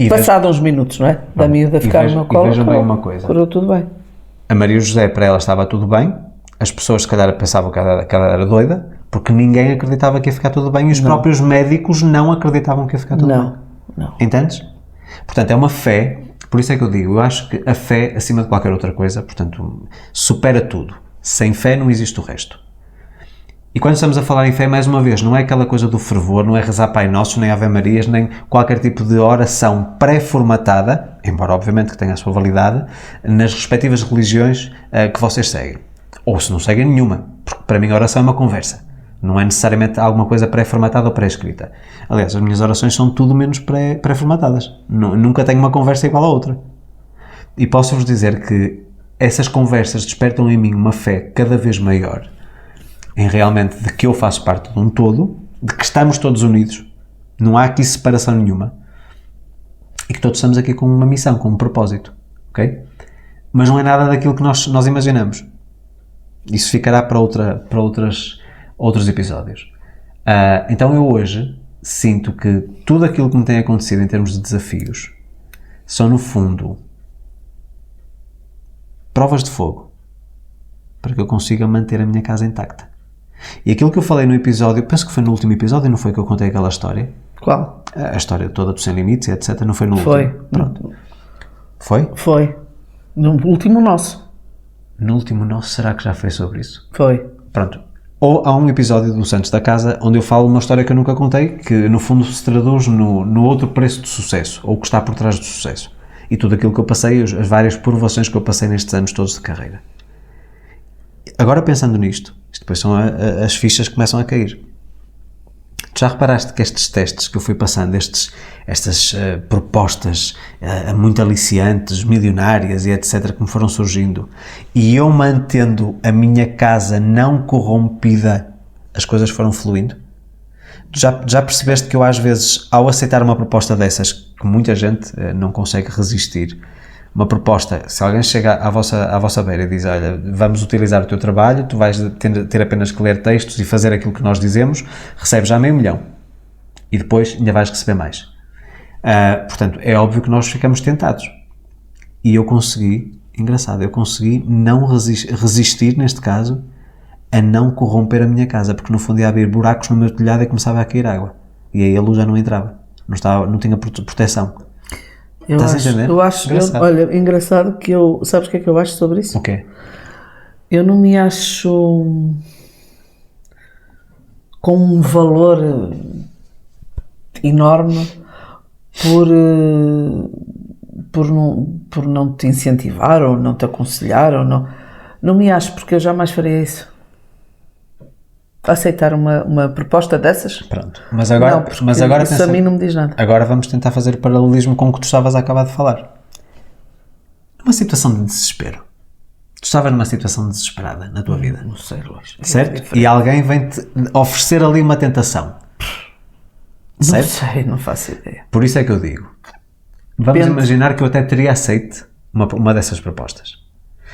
passado uns minutos, não é? Da miúda ficar no meu colo, vejam bem uma coisa. Correu tudo bem. A Maria José, para ela, estava tudo bem. As pessoas, se calhar, pensavam que ela era doida, porque ninguém acreditava que ia ficar tudo bem e os próprios médicos não acreditavam que ia ficar tudo bem. Não. Entendes? Portanto, é uma fé, por isso é que eu digo, eu acho que a fé, acima de qualquer outra coisa, portanto, supera tudo. Sem fé não existe o resto. E quando estamos a falar em fé, mais uma vez, não é aquela coisa do fervor, não é rezar Pai Nosso, nem Ave Marias, nem qualquer tipo de oração pré-formatada, embora obviamente que tenha a sua validade, nas respectivas religiões que vocês seguem. Ou se não seguem nenhuma, porque para mim a oração é uma conversa. Não é necessariamente alguma coisa pré-formatada ou pré-escrita. Aliás, as minhas orações são tudo menos pré-formatadas. Nunca tenho uma conversa igual à outra. E posso-vos dizer que essas conversas despertam em mim uma fé cada vez maior em realmente de que eu faço parte de um todo, de que estamos todos unidos, não há aqui separação nenhuma, e que todos estamos aqui com uma missão, com um propósito, ok? Mas não é nada daquilo que nós imaginamos. Isso ficará para outros episódios. Então eu hoje sinto que tudo aquilo que me tem acontecido em termos de desafios são, no fundo, provas de fogo para que eu consiga manter a minha casa intacta. E aquilo que eu falei no episódio, penso que foi no último episódio, não foi que eu contei aquela história? Qual? A história toda do Sem Limites, etc. Não foi no Foi. último? Pronto. Foi? Foi. No último nosso. No último nosso, será que já foi sobre isso? Foi. Pronto. Ou há um episódio do Santos da Casa onde eu falo uma história que eu nunca contei, que no fundo se traduz no outro preço de sucesso, ou o que está por trás do sucesso. E tudo aquilo que eu passei, as várias provações que eu passei nestes anos todos de carreira. Agora pensando nisto, isto depois são as fichas que começam a cair. Tu já reparaste que estes testes que eu fui passando, estas propostas muito aliciantes, milionárias e etc. que me foram surgindo, e eu mantendo a minha casa não corrompida, as coisas foram fluindo? Tu já percebeste que eu às vezes, ao aceitar uma proposta dessas, que muita gente não consegue resistir, uma proposta, se alguém chega à vossa beira e diz, olha, vamos utilizar o teu trabalho, tu vais ter apenas que ler textos e fazer aquilo que nós dizemos, recebes já $500 000 e depois ainda vais receber mais. Portanto, é óbvio que nós ficamos tentados. E eu consegui, engraçado, eu consegui não resistir, neste caso, a não corromper a minha casa, porque no fundo ia abrir buracos no meu telhado e começava a cair água. E aí a luz já não entrava, não tinha proteção. Estás a entender? Eu acho, olha, engraçado que sabes o que é que eu acho sobre isso? O quê? Eu não me acho com um valor enorme por não te incentivar ou não te aconselhar ou não me acho, porque eu jamais faria isso. Aceitar uma proposta dessas? Pronto. Mas agora isso a mim não me diz nada. Agora vamos tentar fazer o paralelismo com o que tu estavas a acabar de falar. Uma situação de desespero. Tu estavas numa situação desesperada na tua vida. Não sei, Luís. Certo? E alguém vem-te oferecer ali uma tentação. Não Certo? sei, não faço ideia. Por isso é que eu digo. Vamos imaginar que eu até teria aceito uma dessas propostas.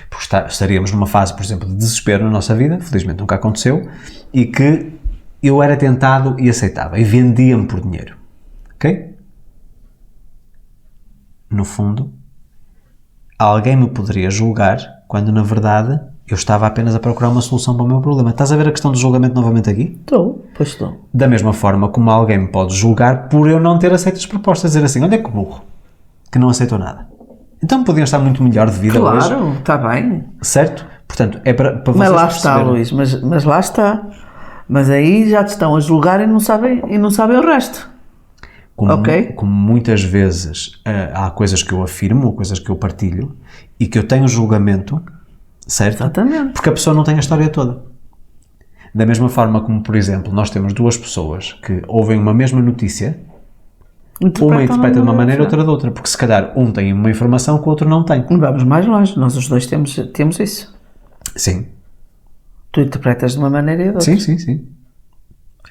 Porque estaríamos numa fase, por exemplo, de desespero na nossa vida, felizmente nunca aconteceu, e que eu era tentado e aceitava, e vendia-me por dinheiro. Ok? No fundo, alguém me poderia julgar quando, na verdade, eu estava apenas a procurar uma solução para o meu problema. Estás a ver a questão do julgamento novamente aqui? Pois estou. Da mesma forma como alguém me pode julgar por eu não ter aceito as propostas, dizer assim, olha que burro, que não aceitou nada. Então podiam estar muito melhor de vida hoje. Claro, está bem. Certo? Portanto, é para vocês Mas lá está, perceberem. Luís, mas lá está. Mas aí já te estão a julgar e não sabem o resto. Como muitas vezes há coisas que eu afirmo, ou coisas que eu partilho, e que eu tenho julgamento, certo? Exatamente. Porque a pessoa não tem a história toda. Da mesma forma como, por exemplo, nós temos duas pessoas que ouvem uma mesma notícia, uma interpreta de uma maneira, outra de outra, porque se calhar um tem uma informação que o outro não tem. Vamos mais longe, nós os dois temos isso. Sim. Tu interpretas de uma maneira e de outra. Sim.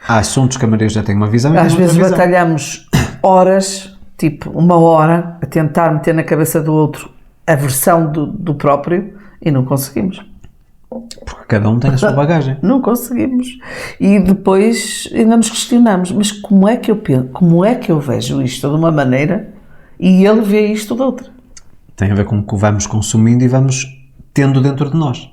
Há assuntos que a Maria já tem uma visão e Às tem outra vezes visão. batalhamos horas, tipo 1 hora, a tentar meter na cabeça do outro a versão do próprio e não conseguimos. Porque cada um tem a sua bagagem. Não conseguimos. E depois ainda nos questionamos, mas como é que eu penso, como é que eu vejo isto de uma maneira e ele vê isto de outra? Tem a ver com o que vamos consumindo e vamos tendo dentro de nós.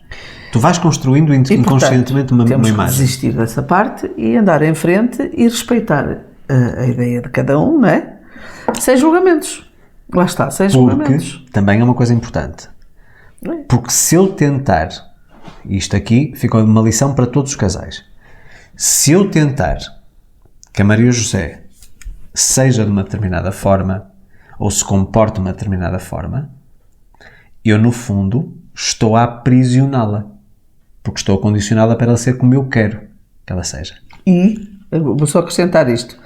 Tu vais construindo inconscientemente uma temos que imagem. desistir dessa parte e andar em frente e respeitar a ideia de cada um, não é? Sem julgamentos. Lá está, sem julgamentos. Porque também é uma coisa importante. Porque se eu tentar, isto aqui ficou uma lição para todos os casais, se eu tentar que a Maria José seja de uma determinada forma ou se comporte de uma determinada forma, eu no fundo estou a aprisioná-la. Porque estou a condicioná-la para ela ser como eu quero que ela seja. E, eu vou só acrescentar isto,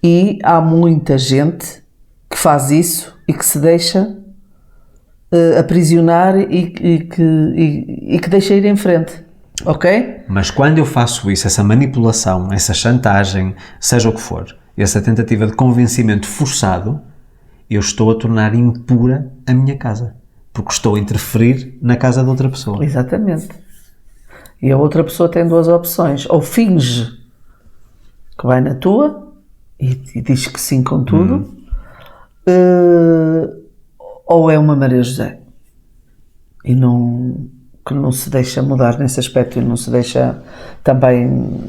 e há muita gente que faz isso e que se deixa aprisionar e que deixa ir em frente, ok? Mas quando eu faço isso, essa manipulação, essa chantagem, seja o que for, essa tentativa de convencimento forçado, eu estou a tornar impura a minha casa. Porque estou a interferir na casa de outra pessoa. Exatamente. E a outra pessoa tem duas opções. Ou finge que vai na tua e diz que sim com tudo, ou é uma Maria José e que não se deixa mudar nesse aspecto e não se deixa também...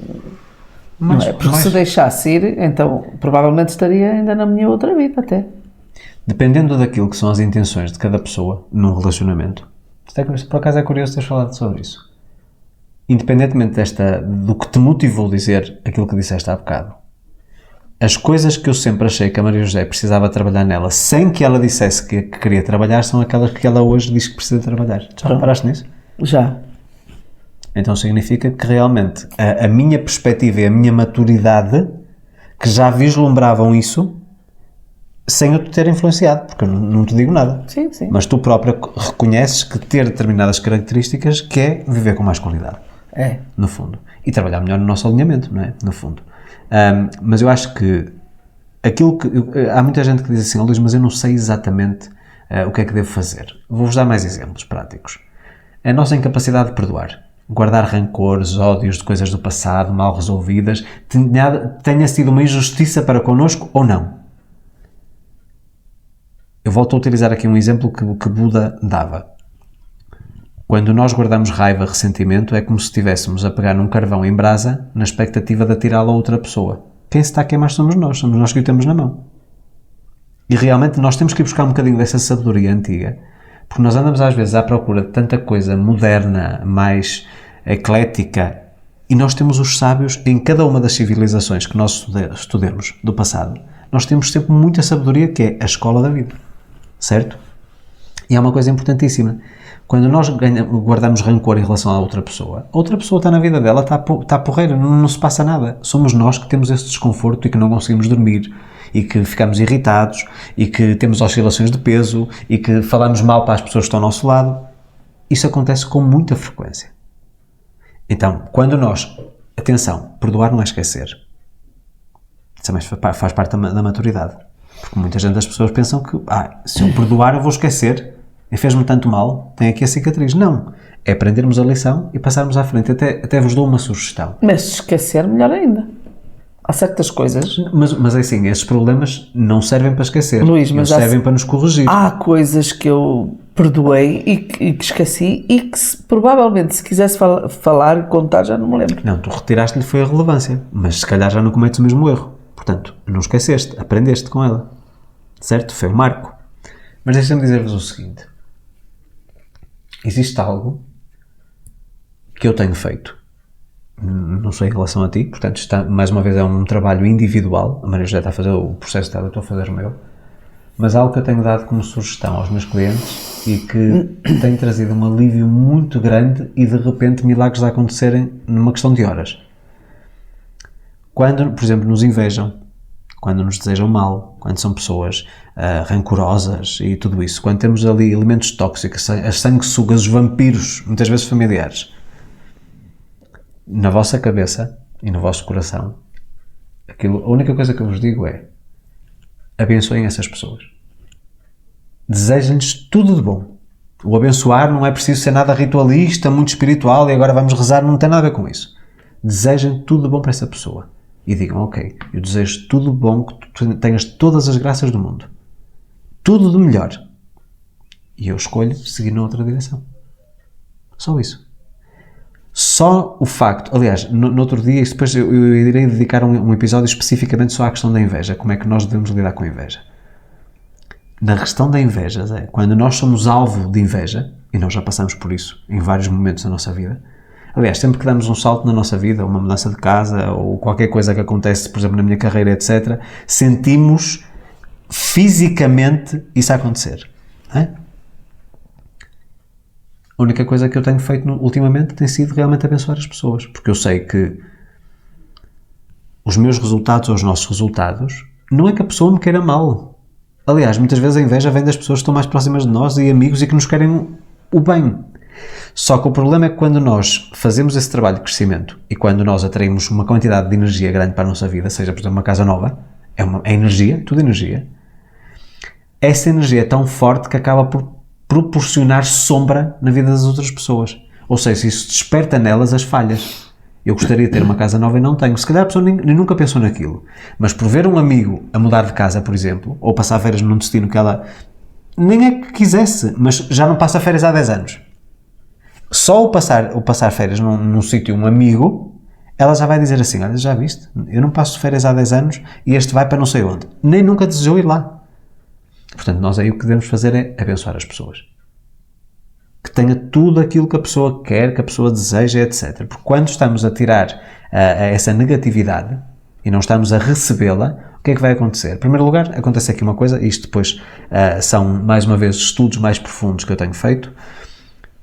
Mas, não é? Porque se deixasse ir, então provavelmente estaria ainda na minha outra vida até. Dependendo daquilo que são as intenções de cada pessoa num relacionamento, por acaso é curioso teres falado sobre isso. Independentemente do que te motivou a dizer aquilo que disseste há bocado, as coisas que eu sempre achei que a Maria José precisava trabalhar nela, sem que ela dissesse que queria trabalhar, são aquelas que ela hoje diz que precisa trabalhar. Já reparaste nisso? Já. Então significa que realmente a minha perspectiva e a minha maturidade, que já vislumbravam isso, sem eu te ter influenciado, porque eu não te digo nada. Sim. Mas tu própria reconheces que ter determinadas características que é viver com mais qualidade. É. No fundo. E trabalhar melhor no nosso alinhamento, não é? No fundo. Mas eu acho que aquilo que... há muita gente que diz assim, Luís, mas eu não sei exatamente o que é que devo fazer. Vou-vos dar mais exemplos práticos. A nossa incapacidade de perdoar. Guardar rancores, ódios de coisas do passado, mal resolvidas, tenha sido uma injustiça para connosco ou não. Eu volto a utilizar aqui um exemplo que Buda dava. Quando nós guardamos raiva, ressentimento, é como se estivéssemos a pegar num carvão em brasa na expectativa de atirá-lo a outra pessoa. Quem se está a queimar somos nós que o temos na mão. E realmente nós temos que ir buscar um bocadinho dessa sabedoria antiga, porque nós andamos às vezes à procura de tanta coisa moderna, mais eclética, e nós temos os sábios em cada uma das civilizações que nós estudemos do passado. Nós temos sempre muita sabedoria, que é a escola da vida. Certo? E há uma coisa importantíssima. Quando nós guardamos rancor em relação a outra pessoa está na vida dela, está porreira, não se passa nada. Somos nós que temos esse desconforto e que não conseguimos dormir e que ficamos irritados e que temos oscilações de peso e que falamos mal para as pessoas que estão ao nosso lado. Isso acontece com muita frequência. Então, quando nós, atenção, perdoar não é esquecer. Isso também faz parte da maturidade. Porque muita gente das pessoas pensam que, se eu perdoar eu vou esquecer, e fez-me tanto mal, tem aqui a cicatriz. Não. É aprendermos a lição e passarmos à frente. Até vos dou uma sugestão. Mas se esquecer, melhor ainda. Há certas coisas... Mas é assim, esses problemas não servem para esquecer. Luís, mas servem para nos corrigir. Há coisas que eu perdoei e que esqueci e que provavelmente se quisesse falar e contar já não me lembro. Não, tu retiraste-lhe foi a relevância, mas se calhar já não cometes o mesmo erro. Portanto, não esqueceste, aprendeste com ela. Certo? Foi um marco. Mas deixa-me dizer-vos o seguinte. Existe algo que eu tenho feito. Não sei em relação a ti, portanto, mais uma vez é um trabalho individual. A Maria José está a fazer o processo dela, eu estou a fazer o meu. Mas algo que eu tenho dado como sugestão aos meus clientes e que tem trazido um alívio muito grande e de repente milagres a acontecerem numa questão de horas. Quando, por exemplo, nos invejam, quando nos desejam mal, quando são pessoas rancorosas e tudo isso, quando temos ali elementos tóxicos, as sanguessugas, os vampiros, muitas vezes familiares, na vossa cabeça e no vosso coração, a única coisa que eu vos digo é: abençoem essas pessoas. Desejem-lhes tudo de bom. O abençoar não é preciso ser nada ritualista, muito espiritual e agora vamos rezar, não tem nada a ver com isso. Desejem tudo de bom para essa pessoa. E digam: ok, eu desejo tudo de bom, que tu tenhas todas as graças do mundo. Tudo de melhor. E eu escolho seguir na outra direção. Só isso. Só o facto, aliás, no outro dia, depois eu irei dedicar um episódio especificamente só à questão da inveja, como é que nós devemos lidar com a inveja. Na questão da inveja, quando nós somos alvo de inveja, e nós já passamos por isso em vários momentos da nossa vida, aliás, sempre que damos um salto na nossa vida, uma mudança de casa, ou qualquer coisa que acontece, por exemplo, na minha carreira, etc., sentimos fisicamente isso a acontecer. Não é? A única coisa que eu tenho feito ultimamente tem sido realmente abençoar as pessoas, porque eu sei que os meus resultados ou os nossos resultados não é que a pessoa me queira mal. Aliás, muitas vezes a inveja vem das pessoas que estão mais próximas de nós e amigos e que nos querem o bem. Só que o problema é que quando nós fazemos esse trabalho de crescimento e quando nós atraímos uma quantidade de energia grande para a nossa vida, seja, por exemplo, uma casa nova, é energia, tudo energia, essa energia é tão forte que acaba por proporcionar sombra na vida das outras pessoas. Ou seja, isso desperta nelas as falhas. Eu gostaria de ter uma casa nova e não tenho. Se calhar a pessoa nem nunca pensou naquilo. Mas por ver um amigo a mudar de casa, por exemplo, ou passar férias num destino que ela nem é que quisesse, mas já não passa férias há 10 anos. Só o passar férias num sítio, um amigo, ela já vai dizer assim: olha, já viste? Eu não passo férias há 10 anos e este vai para não sei onde. Nem nunca desejou ir lá. Portanto, nós aí o que devemos fazer é abençoar as pessoas. Que tenha tudo aquilo que a pessoa quer, que a pessoa deseja, etc. Porque quando estamos a tirar essa negatividade e não estamos a recebê-la, o que é que vai acontecer? Em primeiro lugar, acontece aqui uma coisa, isto depois são, mais uma vez, estudos mais profundos que eu tenho feito.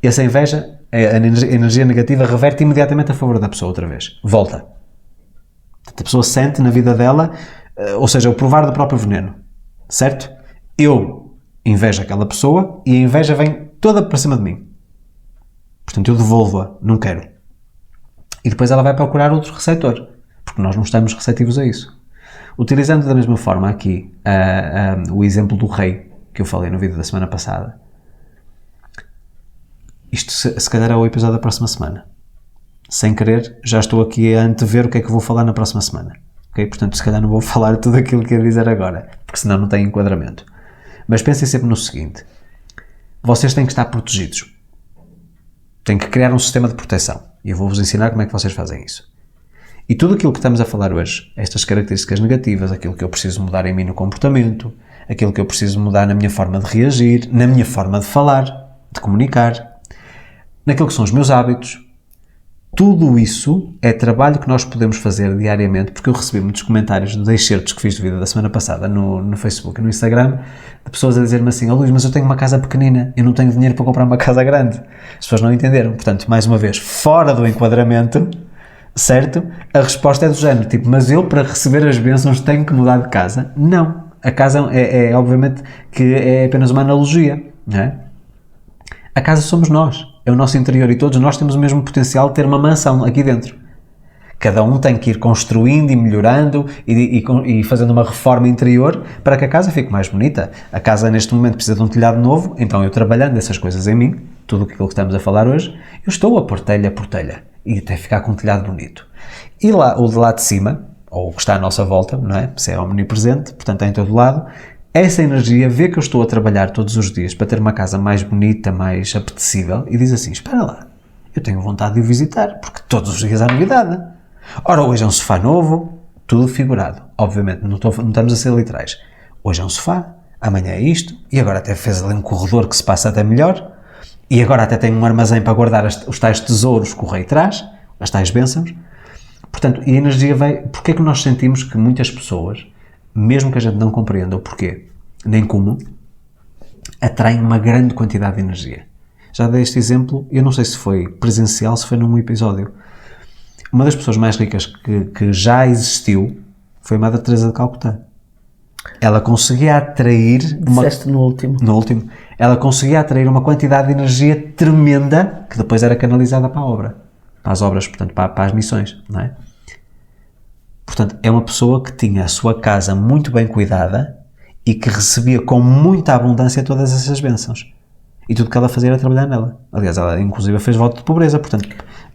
Essa inveja, a energia negativa, reverte imediatamente a favor da pessoa outra vez. Volta. A pessoa sente na vida dela, ou seja, o provar do próprio veneno. Certo? Eu invejo aquela pessoa e a inveja vem toda para cima de mim. Portanto, eu devolvo-a, não quero. E depois ela vai procurar outro receptor, porque nós não estamos receptivos a isso. Utilizando da mesma forma aqui o exemplo do rei, que eu falei no vídeo da semana passada, isto se calhar é o episódio da próxima semana. Sem querer, já estou aqui a antever o que é que vou falar na próxima semana. Okay? Portanto, se calhar não vou falar tudo aquilo que ia dizer agora, porque senão não tem enquadramento. Mas pensem sempre no seguinte: vocês têm que estar protegidos. Têm que criar um sistema de proteção. E eu vou-vos ensinar como é que vocês fazem isso. E tudo aquilo que estamos a falar hoje, estas características negativas, aquilo que eu preciso mudar em mim no comportamento, aquilo que eu preciso mudar na minha forma de reagir, na minha forma de falar, de comunicar, naquilo que são os meus hábitos, tudo isso é trabalho que nós podemos fazer diariamente, porque eu recebi muitos comentários dos excertos que fiz de vídeo da semana passada no Facebook e no Instagram, de pessoas a dizer-me assim: Luís, mas eu tenho uma casa pequenina, eu não tenho dinheiro para comprar uma casa grande. As pessoas não entenderam. Portanto, mais uma vez, fora do enquadramento certo? A resposta é do género, tipo, mas eu para receber as bênçãos tenho que mudar de casa? Não. A casa obviamente que é apenas uma analogia, não é? A casa somos nós, é o nosso interior e todos nós temos o mesmo potencial de ter uma mansão aqui dentro. Cada um tem que ir construindo e melhorando e fazendo uma reforma interior para que a casa fique mais bonita. A casa neste momento precisa de um telhado novo, então eu trabalhando essas coisas em mim, tudo aquilo que estamos a falar hoje, eu estou a pôr telha por telha e até ficar com um telhado bonito. E lá, o de lá de cima, ou o que está à nossa volta, não é? Se é omnipresente, portanto é em todo lado, essa energia vê que eu estou a trabalhar todos os dias para ter uma casa mais bonita, mais apetecível e diz assim, espera lá, eu tenho vontade de o visitar, porque todos os dias há novidade. Ora, hoje é um sofá novo, tudo figurado, obviamente, não estamos a ser literais. Hoje é um sofá, amanhã é isto, e agora até fez ali um corredor que se passa até melhor, e agora até tem um armazém para guardar os tais tesouros que o rei traz, as tais bênçãos. Portanto, e a energia vai... Porquê é que nós sentimos que muitas pessoas, mesmo que a gente não compreenda o porquê, nem como, atraem uma grande quantidade de energia? Já dei este exemplo, eu não sei se foi presencial, se foi num episódio. Uma das pessoas mais ricas que já existiu foi a Madre Teresa de Calcutá. Ela conseguia atrair... Disseste no último. No último. Ela conseguia atrair uma quantidade de energia tremenda que depois era canalizada para a obra. Para as obras, portanto, para as missões, não é? Portanto, é uma pessoa que tinha a sua casa muito bem cuidada e que recebia com muita abundância todas essas bênçãos. E tudo que ela fazia era trabalhar nela. Aliás, ela inclusive fez voto de pobreza, portanto,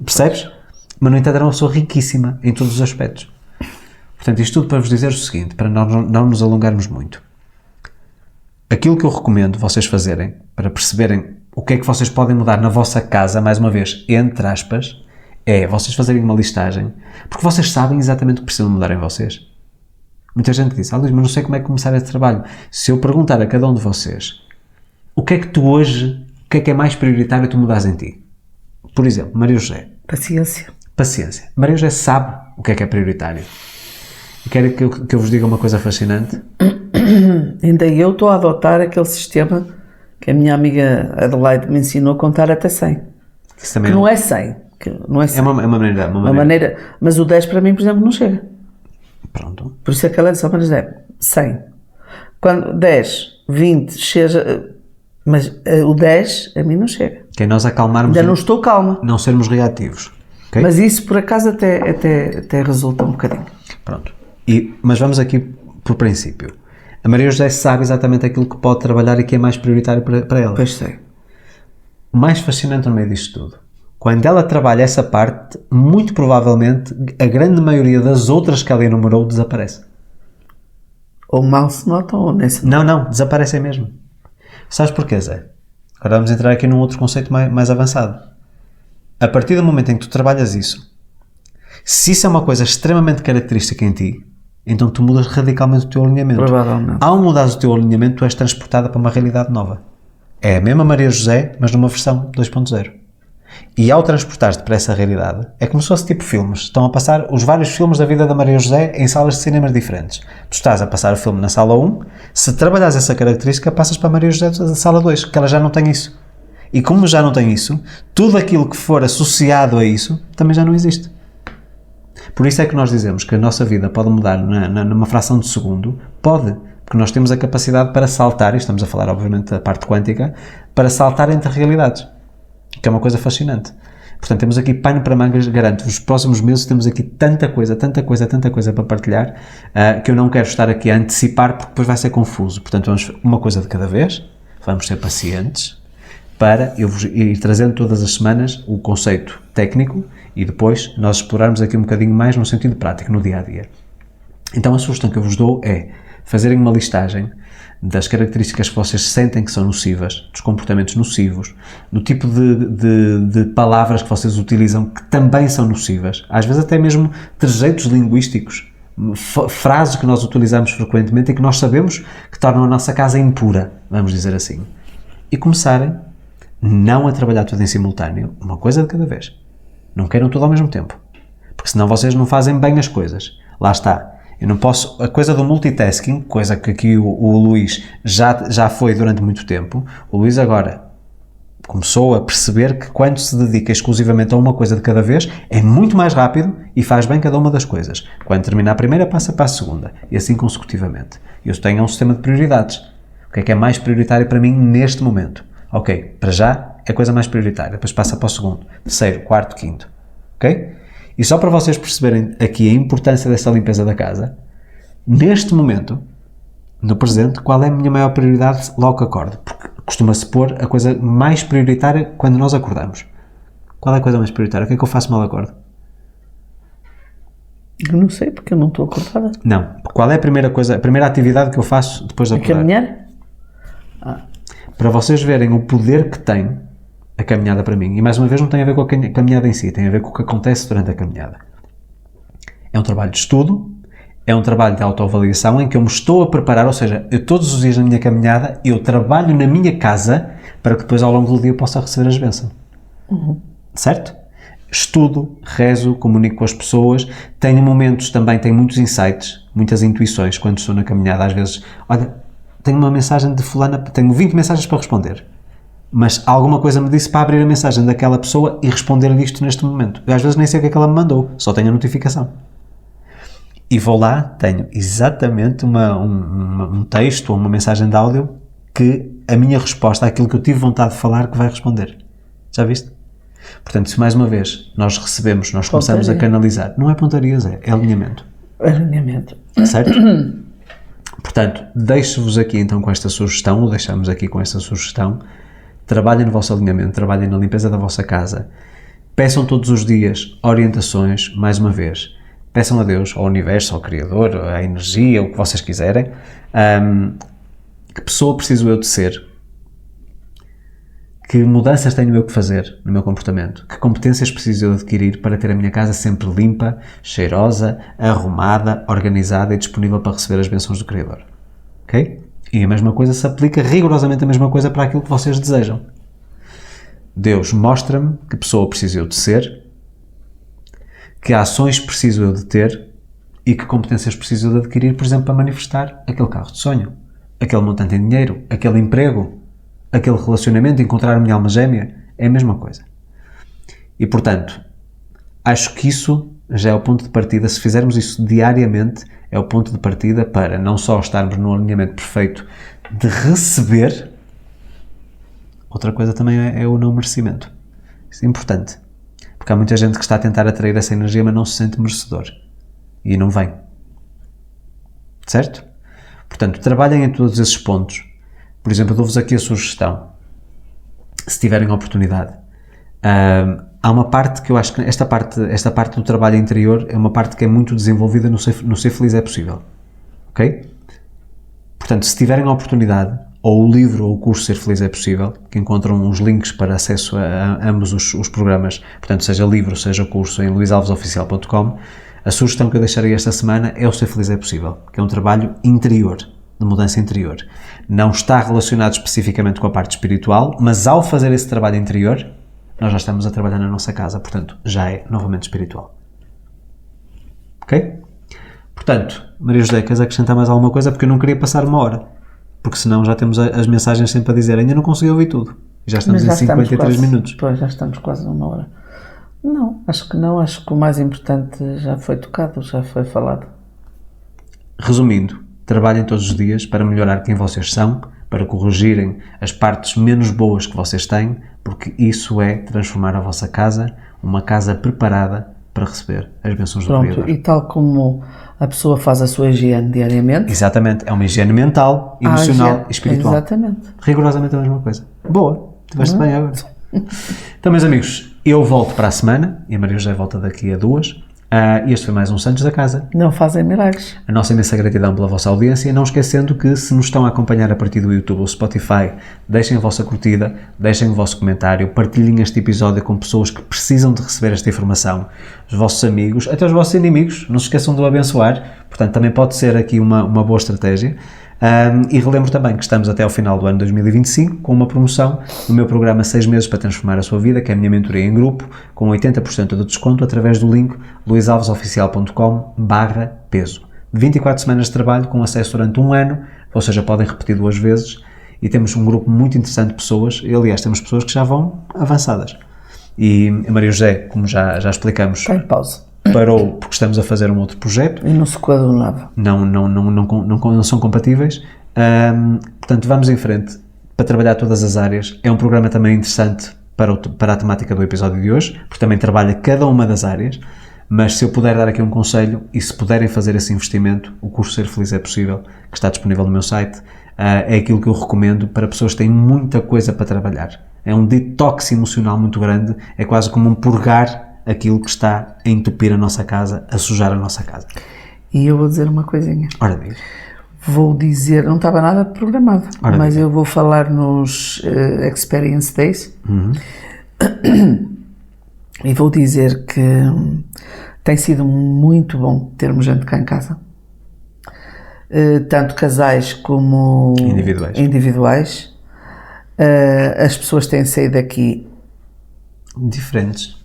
percebes? Mas, no entanto, era uma pessoa riquíssima em todos os aspectos. Portanto, isto tudo para vos dizer o seguinte, para não nos alongarmos muito. Aquilo que eu recomendo vocês fazerem, para perceberem o que é que vocês podem mudar na vossa casa, mais uma vez, entre aspas, é vocês fazerem uma listagem, porque vocês sabem exatamente o que precisam mudar em vocês. Muita gente diz, Luís, mas não sei como é que começar esse trabalho. Se eu perguntar a cada um de vocês, o que é que tu hoje, o que é mais prioritário tu mudares em ti? Por exemplo, Maria José. Paciência. Maria José sabe o que é prioritário. E quero que eu vos diga uma coisa fascinante. Ainda eu estou a adotar aquele sistema que a minha amiga Adelaide me ensinou a contar até 100. Isso também que não é 100. Que não é 100. É uma maneira. Mas o 10 para mim, por exemplo, não chega. Pronto. Por isso é que ela disse, mas é 100. Quando 10, 20, chega... Mas o 10 a mim não chega. Que é nós acalmarmos... Ainda não estou calma. Não sermos reativos. Okay? Mas isso, por acaso, até resulta um bocadinho. Pronto. Mas vamos aqui por princípio. A Maria José sabe exatamente aquilo que pode trabalhar e que é mais prioritário para ela. Pois sei. O mais fascinante no meio disto tudo, quando ela trabalha essa parte, muito provavelmente a grande maioria das outras que ela enumerou desaparece. Ou mal se notam ou nem se notam. Não, desaparecem mesmo. Sabes porquê, Zé? Agora vamos entrar aqui num outro conceito mais avançado. A partir do momento em que tu trabalhas isso, se isso é uma coisa extremamente característica em ti, então tu mudas radicalmente o teu alinhamento. Provavelmente. Ao mudares o teu alinhamento, tu és transportada para uma realidade nova. É a mesma Maria José, mas numa versão 2.0. E ao transportar-te para essa realidade, é como se fosse tipo filmes. Estão a passar os vários filmes da vida da Maria José em salas de cinemas diferentes. Tu estás a passar o filme na sala 1, se trabalhares essa característica, passas para a Maria José da sala 2, que ela já não tem isso. E como já não tem isso, tudo aquilo que for associado a isso, também já não existe. Por isso é que nós dizemos que a nossa vida pode mudar numa fração de segundo. Pode, porque nós temos a capacidade para saltar, e estamos a falar obviamente da parte quântica, para saltar entre realidades, que é uma coisa fascinante. Portanto, temos aqui pano para mangas, garanto, nos próximos meses temos aqui tanta coisa para partilhar, que eu não quero estar aqui a antecipar, porque depois vai ser confuso. Portanto, vamos uma coisa de cada vez, vamos ser pacientes, para eu vos ir trazendo todas as semanas o conceito técnico e depois nós explorarmos aqui um bocadinho mais no sentido prático, no dia-a-dia. Então a sugestão que eu vos dou é fazerem uma listagem das características que vocês sentem que são nocivas, dos comportamentos nocivos, do tipo de palavras que vocês utilizam que também são nocivas, às vezes até mesmo trejeitos linguísticos, frases que nós utilizamos frequentemente e que nós sabemos que tornam a nossa casa impura, vamos dizer assim. E começarem não a trabalhar tudo em simultâneo, uma coisa de cada vez. Não queiram tudo ao mesmo tempo, porque senão vocês não fazem bem as coisas. Lá está. Eu não posso... A coisa do multitasking, coisa que aqui o Luís já foi durante muito tempo, o Luís agora começou a perceber que quando se dedica exclusivamente a uma coisa de cada vez, é muito mais rápido e faz bem cada uma das coisas. Quando termina a primeira, passa para a segunda, e assim consecutivamente. Eu tenho um sistema de prioridades. O que é mais prioritário para mim neste momento? Ok, para já é a coisa mais prioritária, depois passa para o segundo, terceiro, quarto, quinto. Ok? E só para vocês perceberem aqui a importância desta limpeza da casa, neste momento, no presente, qual é a minha maior prioridade logo que acordo? Porque costuma-se pôr a coisa mais prioritária quando nós acordamos. Qual é a coisa mais prioritária? O que é que eu faço mal acordo? Eu não sei, porque eu não estou acordada. Não. Qual é a primeira coisa, a primeira atividade que eu faço depois de acordar? Caminhar? Para vocês verem o poder que tem a caminhada para mim. E mais uma vez não tem a ver com a caminhada em si, tem a ver com o que acontece durante a caminhada. É um trabalho de estudo, é um trabalho de autoavaliação em que eu me estou a preparar, ou seja, eu todos os dias na minha caminhada, eu trabalho na minha casa para que depois ao longo do dia eu possa receber as bênçãos. Certo? Estudo, rezo, comunico com as pessoas, tenho momentos também, tenho muitos insights, muitas intuições quando estou na caminhada. Às vezes, olha, tenho uma mensagem de fulana, tenho 20 mensagens para responder, mas alguma coisa me disse para abrir a mensagem daquela pessoa e responder-lhe isto neste momento. Eu às vezes nem sei o que é que ela me mandou, só tenho a notificação. E vou lá, tenho exatamente um texto ou uma mensagem de áudio que a minha resposta àquilo que eu tive vontade de falar que vai responder. Já viste? Portanto, se mais uma vez nós recebemos, nós começamos a canalizar, não é pontarias, é alinhamento. Alinhamento. Certo? Portanto, deixo-vos aqui então com esta sugestão, ou deixamos aqui com esta sugestão, trabalhem no vosso alinhamento, trabalhem na limpeza da vossa casa, peçam todos os dias orientações, mais uma vez, peçam a Deus, ao Universo, ao Criador, à energia, o que vocês quiserem, que pessoa preciso eu de ser, que mudanças tenho eu que fazer no meu comportamento, que competências preciso eu adquirir para ter a minha casa sempre limpa, cheirosa, arrumada, organizada e disponível para receber as bênçãos do Criador. Ok? E a mesma coisa se aplica, rigorosamente a mesma coisa para aquilo que vocês desejam. Deus mostra-me que pessoa preciso eu de ser, que ações preciso eu de ter e que competências preciso eu de adquirir, por exemplo, para manifestar aquele carro de sonho, aquele montante em dinheiro, aquele emprego, aquele relacionamento, encontrar a minha alma gêmea, é a mesma coisa. E, portanto, acho que isso já é o ponto de partida. Se fizermos isso diariamente, é o ponto de partida para não só estarmos no alinhamento perfeito de receber, outra coisa também é o não merecimento. Isso é importante. Porque há muita gente que está a tentar atrair essa energia, mas não se sente merecedor. E não vem. Certo? Portanto, trabalhem em todos esses pontos. Por exemplo, dou-vos aqui a sugestão, se tiverem a oportunidade. Há uma parte que eu acho que esta parte do trabalho interior é uma parte que é muito desenvolvida no Ser Feliz é Possível. Ok? Portanto, se tiverem a oportunidade, ou o livro ou o curso Ser Feliz é Possível, que encontram os links para acesso a ambos os programas, portanto, seja livro, seja curso, em luisalvesoficial.com, a sugestão que eu deixarei esta semana é o Ser Feliz é Possível, que é um trabalho interior, de mudança interior. Não está relacionado especificamente com a parte espiritual, mas ao fazer esse trabalho interior, nós já estamos a trabalhar na nossa casa, portanto, já é novamente espiritual. Ok? Portanto, Maria José, queres acrescentar mais alguma coisa? Porque eu não queria passar uma hora, porque senão já temos as mensagens sempre a dizer, ainda não consegui ouvir tudo. E já estamos em 53 minutos. Pois, já estamos quase uma hora. Não, acho que o mais importante já foi tocado, já foi falado. Resumindo, trabalhem todos os dias para melhorar quem vocês são, para corrigirem as partes menos boas que vocês têm, porque isso é transformar a vossa casa uma casa preparada para receber as bênçãos do Criador. E tal como a pessoa faz a sua higiene diariamente... Exatamente, é uma higiene mental, emocional e espiritual. Exatamente. Rigorosamente a mesma coisa. Boa, tiveste bem agora. Então, meus amigos, eu volto para a semana e a Maria José volta daqui a 2. E este foi mais um Santos da Casa. Não fazem milagres. A nossa imensa gratidão pela vossa audiência, não esquecendo que se nos estão a acompanhar a partir do YouTube ou Spotify, deixem a vossa curtida, deixem o vosso comentário, partilhem este episódio com pessoas que precisam de receber esta informação, os vossos amigos, até os vossos inimigos, não se esqueçam de o abençoar, portanto também pode ser aqui uma boa estratégia. E relembro também que estamos até ao final do ano 2025 com uma promoção no meu programa 6 meses para transformar a sua vida, que é a minha mentoria em grupo, com 80% de desconto através do link luisalvesoficial.com/peso. 24 semanas de trabalho com acesso durante um ano, ou seja, podem repetir 2 vezes E temos um grupo muito interessante de pessoas, e aliás temos pessoas que já vão avançadas. E a Maria José, como já explicamos, Está em pausa. parou porque estamos a fazer um outro projeto. E não se coadunava. Não são compatíveis. Portanto, vamos em frente para trabalhar todas as áreas. É um programa também interessante para a temática do episódio de hoje, porque também trabalha cada uma das áreas. Mas se eu puder dar aqui um conselho, e se puderem fazer esse investimento, o curso Ser Feliz é Possível, que está disponível no meu site, é aquilo que eu recomendo para pessoas que têm muita coisa para trabalhar. É um detox emocional muito grande, é quase como um purgar aquilo que está a entupir a nossa casa, a sujar a nossa casa. E eu vou dizer uma coisinha. Ora, diz. Vou dizer, não estava nada programado, Ora, mas diga. eu vou falar nos Experience Days e vou dizer que tem sido muito bom termos gente cá em casa, tanto casais como individuais. As pessoas têm saído daqui Diferentes.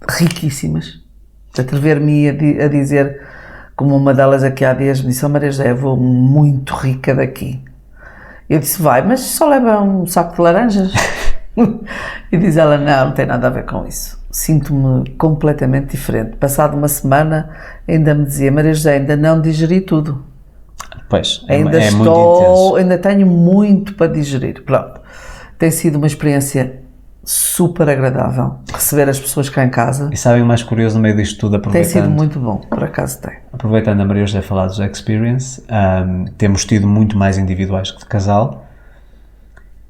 riquíssimas. Atrever-me a dizer, como uma delas aqui há dias me disse: "Oh, Maria José, eu vou muito rica daqui." Eu disse: "Vai, mas só leva um saco de laranjas." E diz ela: não tem nada a ver com isso. Sinto-me completamente diferente. Passado uma semana ainda me dizia: Maria José, ainda não digeri tudo. Pois, Ainda muito intenso. ainda tenho muito para digerir. Pronto. Tem sido uma experiência super agradável receber as pessoas cá em casa. E sabem o mais curioso no meio disto tudo, Tem sido muito bom, por acaso tem. Aproveitando a Maria José falar dos Experience, temos tido muito mais individuais que de casal,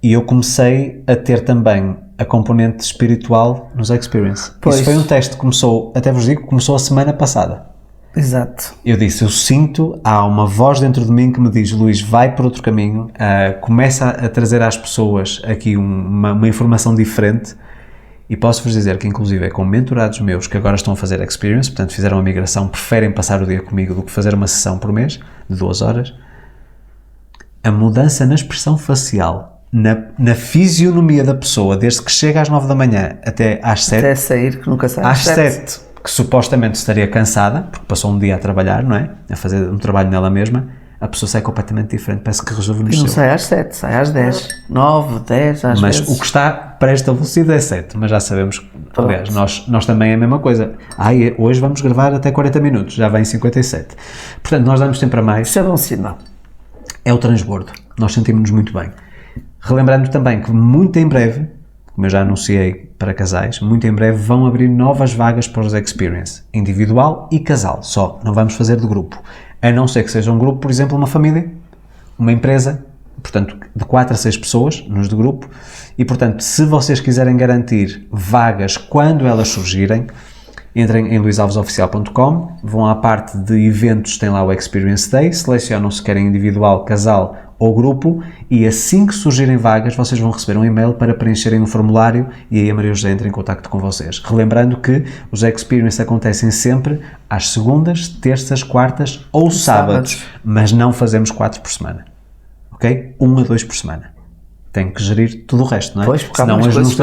e eu comecei a ter também a componente espiritual nos Experience. Pois. Isso foi um teste que começou, até vos digo, começou a semana passada. Exato. Eu disse, eu sinto, há uma voz dentro de mim que me diz: Luís, vai por outro caminho, começa a trazer às pessoas aqui uma informação diferente. E posso-vos dizer que, inclusive, é com mentorados meus que agora estão a fazer Experience, portanto fizeram a migração, preferem passar o dia comigo do que fazer uma sessão por mês, de 2 horas. A mudança na expressão facial, na fisionomia da pessoa, desde que chega às 9 da manhã até às 7. Até sair, que nunca sai Às 7, que supostamente estaria cansada, porque passou um dia a trabalhar, não é? A fazer um trabalho nela mesma, a pessoa sai completamente diferente, parece que E não rejuvenesceu. sai às 7, sai às 10, 9, 10, às Mas vezes. o que está pré-estabelecido é 7, mas já sabemos, aliás, nós também é a mesma coisa. Hoje vamos gravar até 40 minutos, já vem 57. Portanto, nós damos sempre a mais. Isso é bom sinal. É o transbordo, nós sentimos-nos muito bem. Relembrando também que muito em breve, como eu já anunciei para casais, muito em breve vão abrir novas vagas para os Experience, individual e casal, só, não vamos fazer de grupo. A não ser que seja um grupo, por exemplo, uma família, uma empresa, portanto, de 4 a 6 pessoas nos de grupo, e portanto, se vocês quiserem garantir vagas quando elas surgirem, entrem em luisalvesoficial.com, vão à parte de eventos, tem lá o Experience Day, selecionam se querem individual, casal ou grupo, e assim que surgirem vagas, vocês vão receber um e-mail para preencherem um formulário, e aí a Maria José entra em contacto com vocês. Relembrando que os Experience acontecem sempre às segundas, terças, quartas ou sábados, mas não fazemos 4 por semana, ok? 1 a 2 por semana. Tem que gerir tudo o resto, não é? Pois, porque há senão muitas hoje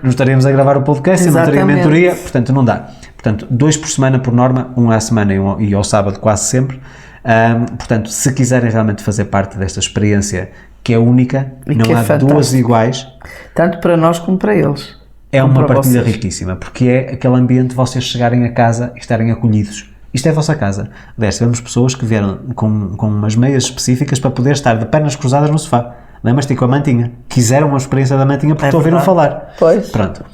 não estaríamos a gravar o podcast, eu não teria Exatamente. mentoria, portanto não dá. Portanto, 2 por semana por norma, 1 à semana e ao sábado quase sempre. Portanto, se quiserem realmente fazer parte desta experiência que é única, E não que é há fantástico. duas iguais, Tanto para nós como para eles. é Como uma para partilha vocês. riquíssima, porque é aquele ambiente de vocês chegarem a casa e estarem acolhidos. Isto é a vossa casa. Aliás, tivemos pessoas que vieram com umas meias específicas para poder estar de pernas cruzadas no sofá. Lembras-te com a mantinha? Quiseram a experiência da mantinha porque te ouviram verdade. falar. Pois. Pronto.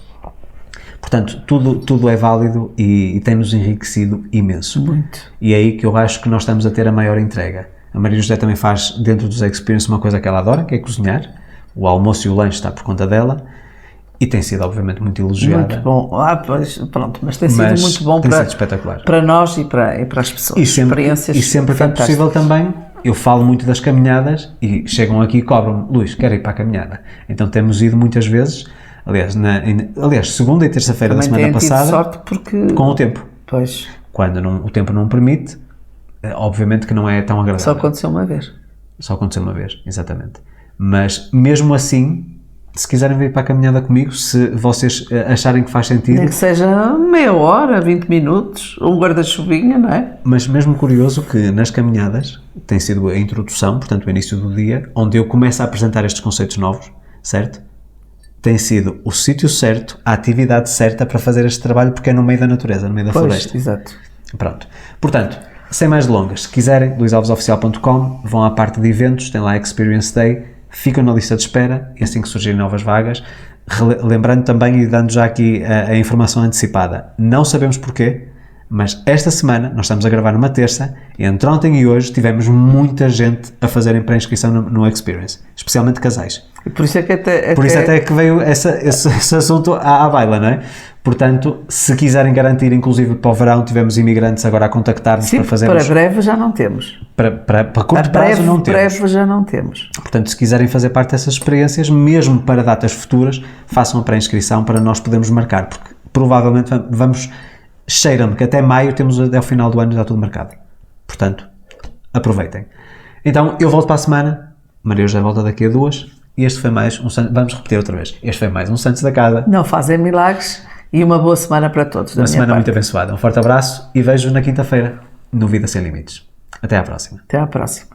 Portanto, tudo é válido e tem-nos enriquecido imenso. Muito. E é aí que eu acho que nós estamos a ter a maior entrega. A Maria José também faz, dentro dos Experience, uma coisa que ela adora, que é cozinhar. O almoço e o lanche está por conta dela. E tem sido, obviamente, muito elogiada. Muito bom. Pois, pronto, mas tem sido Mas muito bom tem para, sido espetacular. para nós e para as pessoas. E sempre Experiências que é fantásticas. possível também, eu falo muito das caminhadas e chegam aqui e cobram-me: Luís, quero ir para a caminhada. Então temos ido muitas vezes, aliás, segunda e terça-feira da Também semana têm tido passada, sorte porque... com o tempo. Pois, Quando o tempo não permite, obviamente que não é tão agradável. só aconteceu uma vez. Só aconteceu uma vez, exatamente. Mas mesmo assim, se quiserem vir para a caminhada comigo, se vocês acharem que faz sentido. Nem que seja meia hora, 20 minutos, um guarda-chuvinha, não é? Mas mesmo curioso que nas caminhadas tem sido a introdução, portanto o início do dia, onde eu começo a apresentar estes conceitos novos, certo? Tem sido o sítio certo, a atividade certa para fazer este trabalho, porque é no meio da natureza, no meio da floresta. Exato. Pronto. Portanto, sem mais delongas, se quiserem, luisalvesoficial.com, vão à parte de eventos, tem lá Experience Day, ficam na lista de espera e assim que surgirem novas vagas. Lembrando também e dando já aqui a informação antecipada, não sabemos porquê, mas esta semana, nós estamos a gravar numa terça, e entre ontem e hoje tivemos muita gente a fazerem pré-inscrição no Experience, especialmente casais. E por isso é que até que veio esse assunto à baila, não é? Portanto, se quiserem garantir, inclusive para o verão, tivemos imigrantes agora a contactar-nos para fazermos... para breve já não temos. Para curto prazo não temos. Breve já não temos. Portanto, se quiserem fazer parte dessas experiências, mesmo para datas futuras, façam a pré-inscrição para nós podermos marcar, porque provavelmente vamos... Cheira-me que até maio temos, até o final do ano já tudo marcado. Portanto, aproveitem. Então, eu volto para a semana, Maria já volta daqui a 2, e este foi mais um Santos, vamos repetir outra vez, este foi mais um Santos da Casa. Não fazem milagres, e uma boa semana para todos. Uma semana muito abençoada. Um forte abraço e vejo-vos na quinta-feira no Vida Sem Limites. Até à próxima. Até à próxima.